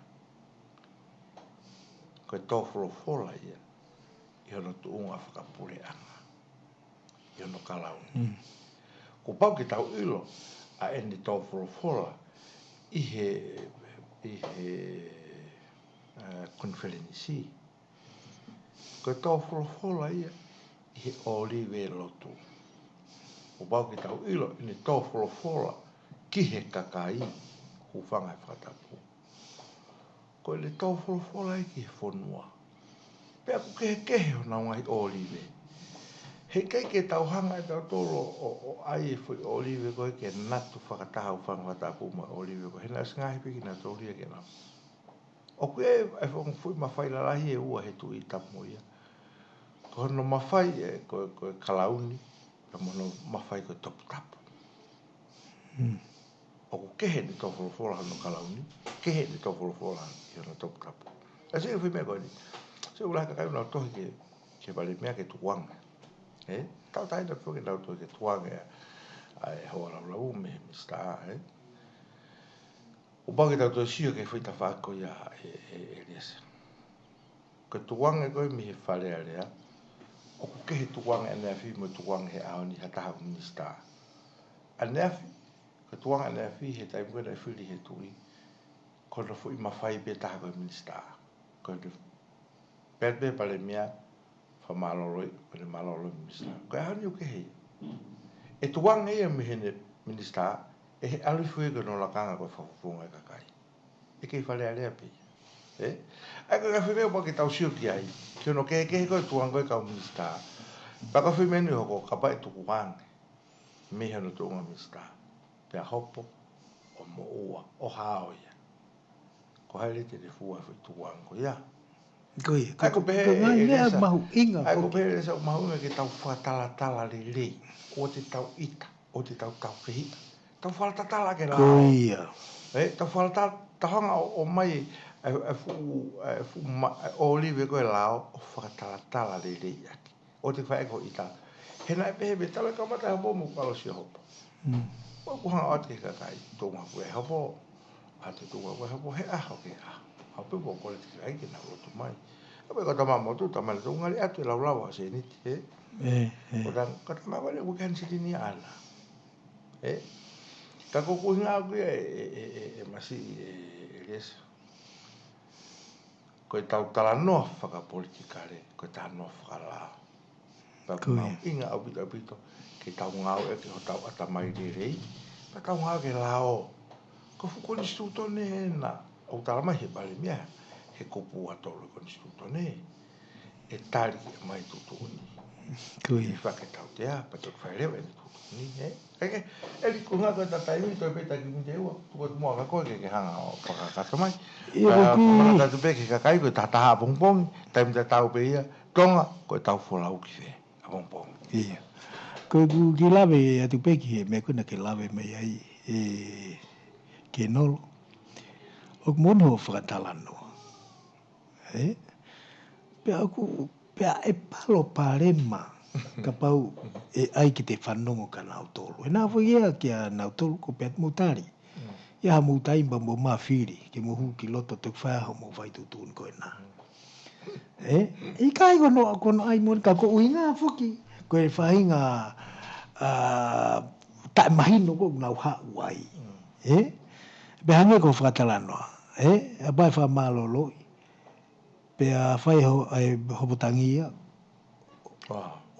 Koe tau wholofola ia, i hono tuunga whakapule anga, i hono kalau. Ku pau ke tau ilo, a eni tau wholofola, i he konferensi. Koe tau wholofola ia, i he olive LOTO. Ku pau ke tau ilo, i ni tau wholofola, ki he KAKAI, hu whangai whatapu. Koe le tau wholofola i ki he whonua. Pea ku kehe o ngai olive. He kei ke tau hanga e tau tolo o ai e fwoi olive koe ke natu whakataha u whangatapu mo olive koe. Hena singahi piki na taulia ke nau. O kue e fwoi mawhai lalahi e ua he tu i tapu mo ia. Ko hono mawhai e koe kalauni, ka mono mawhai koe topu tapu. O ku kehe ni tau wholofola hono kalauni, kehe ni tau wholofola hono topu tapu. E se e fwoi mea koe ni. Se ulahi kakai unau tohi ke wale mea ke tuwanga. Tau tai na phoke na to ke tuanga ai ho la me sta o ba ke tau to sio ke foi ta fa ko ya ELIESA ko tuanga ko mi he fale ale o ke he tuanga na fi mo tuanga he a ni hata ha mi sta ana ko tuanga na fi he tai mo na fi he tui ko no foi ma fai pe ta ko mi sta ko de perde pale mia fa malolo ko le malolo mista ko hani o ke he e tuanga e me hene minista e ali foi ko no la kanga ko fa funga kakai e ke fale ale api ai ko ka foi mo ke tau sio ki ai ke no ke ko tuanga ko minista pa ka foi meni ko ka pa tu kuang me hano tuanga minista pe hopo o mo o haoia ko haile te fua foi tuanga ko ya Koe, ko pe ELIESA MAHU'INGA. Ai ko pe ELIESA MAHU'INGA ke tau whakatala le o te tau ita, o te tau whihita. Tau whakatala ke lao. Koe. Tau whakatala, tau hanga o mai o olive koe lao, o whakatala le aki. O te whae ko ita, He nai pehe me tala kamata hapo mo kalo si hopo. O kuhanga ati ke kakai, tonga kue hapo. Ate tonga kue hapo he aho ke aho. Hapo po politika ke na loto mai. Apa kata mama tu tamal tonga li atu lau se ni he. Kodang kata mama le bukan sini ala. Kako kuhanga aku masih ELIESA. Koe tau talanoa FAKAPOLITIKALE, koe talanoa FAKALAO. MAHU'INGA au pito ke tau ngau ke ho tau atamai rei. Pa tau ngau ke lao. Ko fuko ni stutone na o talamai he bale mia. He kopu atolo ko ni stutone. E tali mai tutuni. Kui fa ke tau tea, pa tau fai lewe ni he. Eli kunga ko tatai mi to peta ki mte ua. Tuko mo ka ko ke hanga o pakakata mai. Mana ka tu pe ke kakai ko tata pongpong, taim ta tau pe ia. Tonga ko tau Folau ki fe. Pongpong. Iya. Ko ku ki lawe atu pe ki me ko na ke lawe mai ai ke nolo. O mono whakatalanoa. Pe aku pe e palo parema ka pau ai ki te whanongo ka nau tolu. E nā whaia ki a nau tolu ko pe mutari. Ia ha mutai mba mo mawhiri ki mohu ki loto te whaho mo vai tutun ko e nā. IKAI kono ai mon ka ko Uhinga fuki. Ko e whahinga tae mahino ko nau hau ai. Pe hange ko whakatalanoa. A bai wha maloloi. Pe a whai hopotangi ia.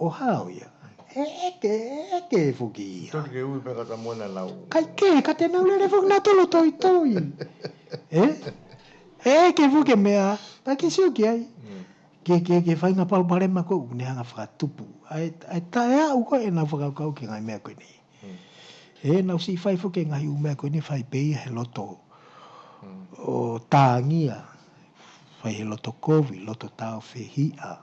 O hao ia. Eke fuki ia. Tōni ke ui pe kata mona nau. Kai ke, ka te nau lere fuki na tolo toi toi. Eke fuki mea. Pa ki siu ki ai. Ke whainga palparema ko ne hanga whakatupu. Ai tae au ko e nau whakaukau ki ngai mea koe ni. Nau si whai fuki ngai u mea koe ni whai peia he loto. O tāngia. Whai he loto kovi, loto tau whihia.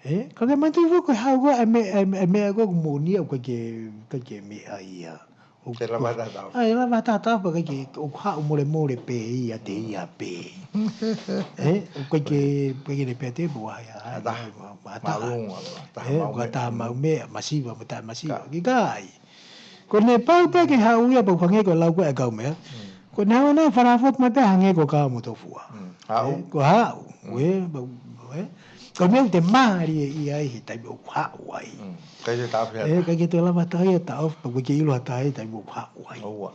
Ka ke mantu fuku hau ko e mea ko mōnia o ke mea ia. Te lava tātau. Ai lava tātau pa ke o hau more pe ia te ia pe. O ke ne pe te bua ia. Malunga. Ko ta mau mea masiva mo ta masiva. Ki kai. Ko ne pau pe ke hau ia pa whange ko lau ko e kau mea. Ko ne hau na whanafot ma pe hange ko kau mo tofua. Ko hau. Ko mea te maari ia he tai mo hau ai. Kai te tāwhia. Kai ke te lava tai e tau, pa koe ke iloa tai tai mo hau ai. Oua.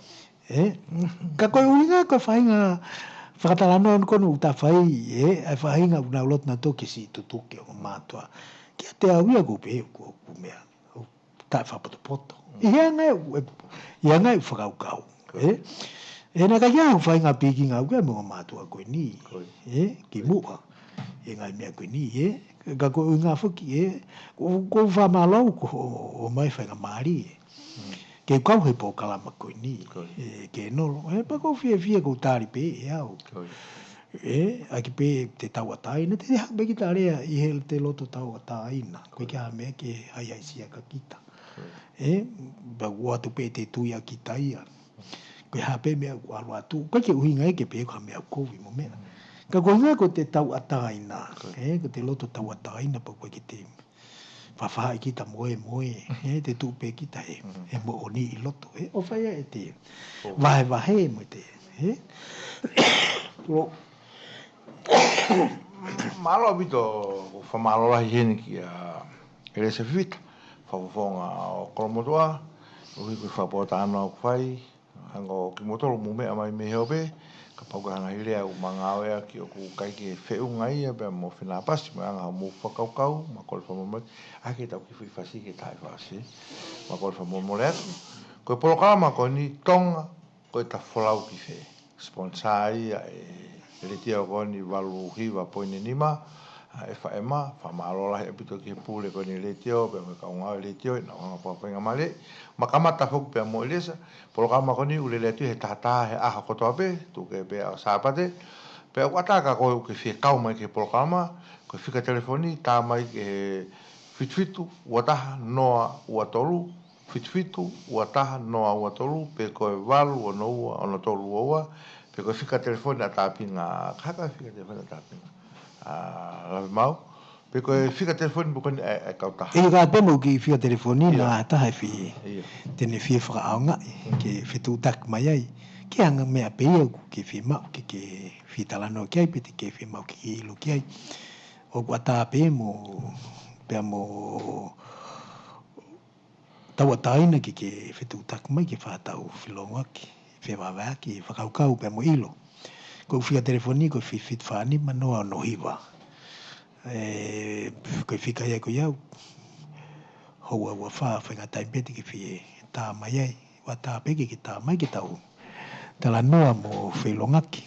Ka koe Uhinga ko whainga whakatalanoa kono uta whai, ai whainga unau lot na toke si tutuke o mātua. Kia te awia ko pe ko mea, tai whapoto. Ia ngai whakaukau. Na ka ia whainga piki ngau kia mga mātua koe ni. Ki mua. E ngai mea koe ni, ka koe Uhinga whuki, ko whamalau ko o mai whainga maari. Ke kau he po kalama koe ni, ke nolo. Pa ko fia ko tāri pe e au. Aki pe te tauataina, te hak me ki tārea i he te loto tauataina. Koe kia mea ke hai sia ka kita. Pa watu pe te tuia ki taia. Koe hape mea ku alu atu. Koe ke Uhinga ke pe ka mea kovi mo mea. Ka koinga ko te tauataina. Ko te loto tauataina pa koe ki te whawhai ki ta moe. Te tūpe ki ta he mo oni i loto. O whaia e te vahe mo te. Malo abito whamalo lahi hene ki a ELIESA FIFITA. Whawawhonga o kolomotoa. Uhi koe whapota ana o kwhai. Hanga o ki motoro mo mea mai me heope. Ka paukahanga hirea u mangawea ki o ku kai ke whiunga ia bea mo whinapasi mo anga mo whakaukau ma kore whamomoi ake tau ki whiwhasi ke tai whasi ma kore whamomole atu koe polokalama koe ni Tonga koe ta Folau ki whe sponsor ia e retia o koe ni walu hiwa poine nima e whaema whamalola he apito ki he pule koe ni retio bea me kaunga retio e na wanga papenga male ma kamata hoku pea mo ELIESA polokalama koe ni ulele atu he tata he aha kotoa pe tu ke pe a sapate pe o ataka ko ke fi kau mai ke polokalama ko fika telefoni ta mai ke fitfitu wataha noa uatolu fitfitu wataha noa uatolu pe ko valu o noa ono tolu oa pe ko fika telefoni ata pinga kaka fika telefoni ata pinga la mau Pe ko fika telefoni bukan kauta. E ka pe mo ki fia telefoni na ta hai fi. Iya. Tene fia whakaonga ke fitu tak mai ai. Ke anga mea pe ia ke FIEMA'U ke fi TALANOA ki ai pe te ke FIEMA'U ki ilu ki ai. O kua tā pe mo taua taina ke fitu tak mai ke whātau whilonga ki. Whewawaki, whakaukau pe mo ilo. Ko fia telefoni ko FIFITA whani manoa no hiwa. Ko fika ia ko iau. Hoa ua wha whenga taipeti ki fie tā mai ai. Wa tā peke ki tā mai ki tau TALANOA mo whilongaki.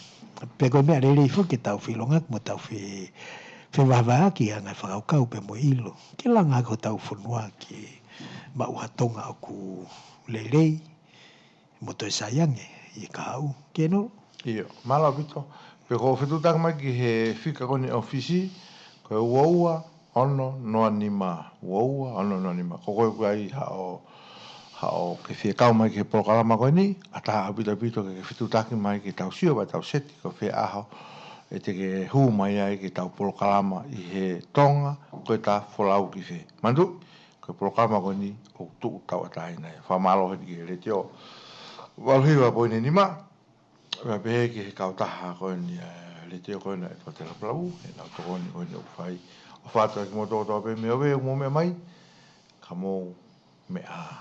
Pe koe mea rere ifo ki tau whilongaki mo tau whewawaki anga whakaukau pe mo ilo. Ke langa ko tau whunua ki Tonga o ku lelei. Mo toi sayange i ka au. Ke no? Iya, mala bito. Pe ko fitu tak mai ki he fika koni ofisi ko ua ono no anima. Ua ono no anima. Ko koe ai ha o ke fie kau mai ke prokalama ko ni ata abita bito ke fitu tak mai ki tau sio ba tau seti ko fe aho e te ke hu mai ai ki tau prokalama i he Tonga ko ta Folau ki fe. Mandu ko prokalama ko ni o tu tau ata ina. Fa malo he ki le tio. Walhiwa po ni ma. Wa be ki ka taha ko ni le tio ko na ko te la plau e na to ko ni o fai o fata ki mo to pe me o mo me mai ka mo me a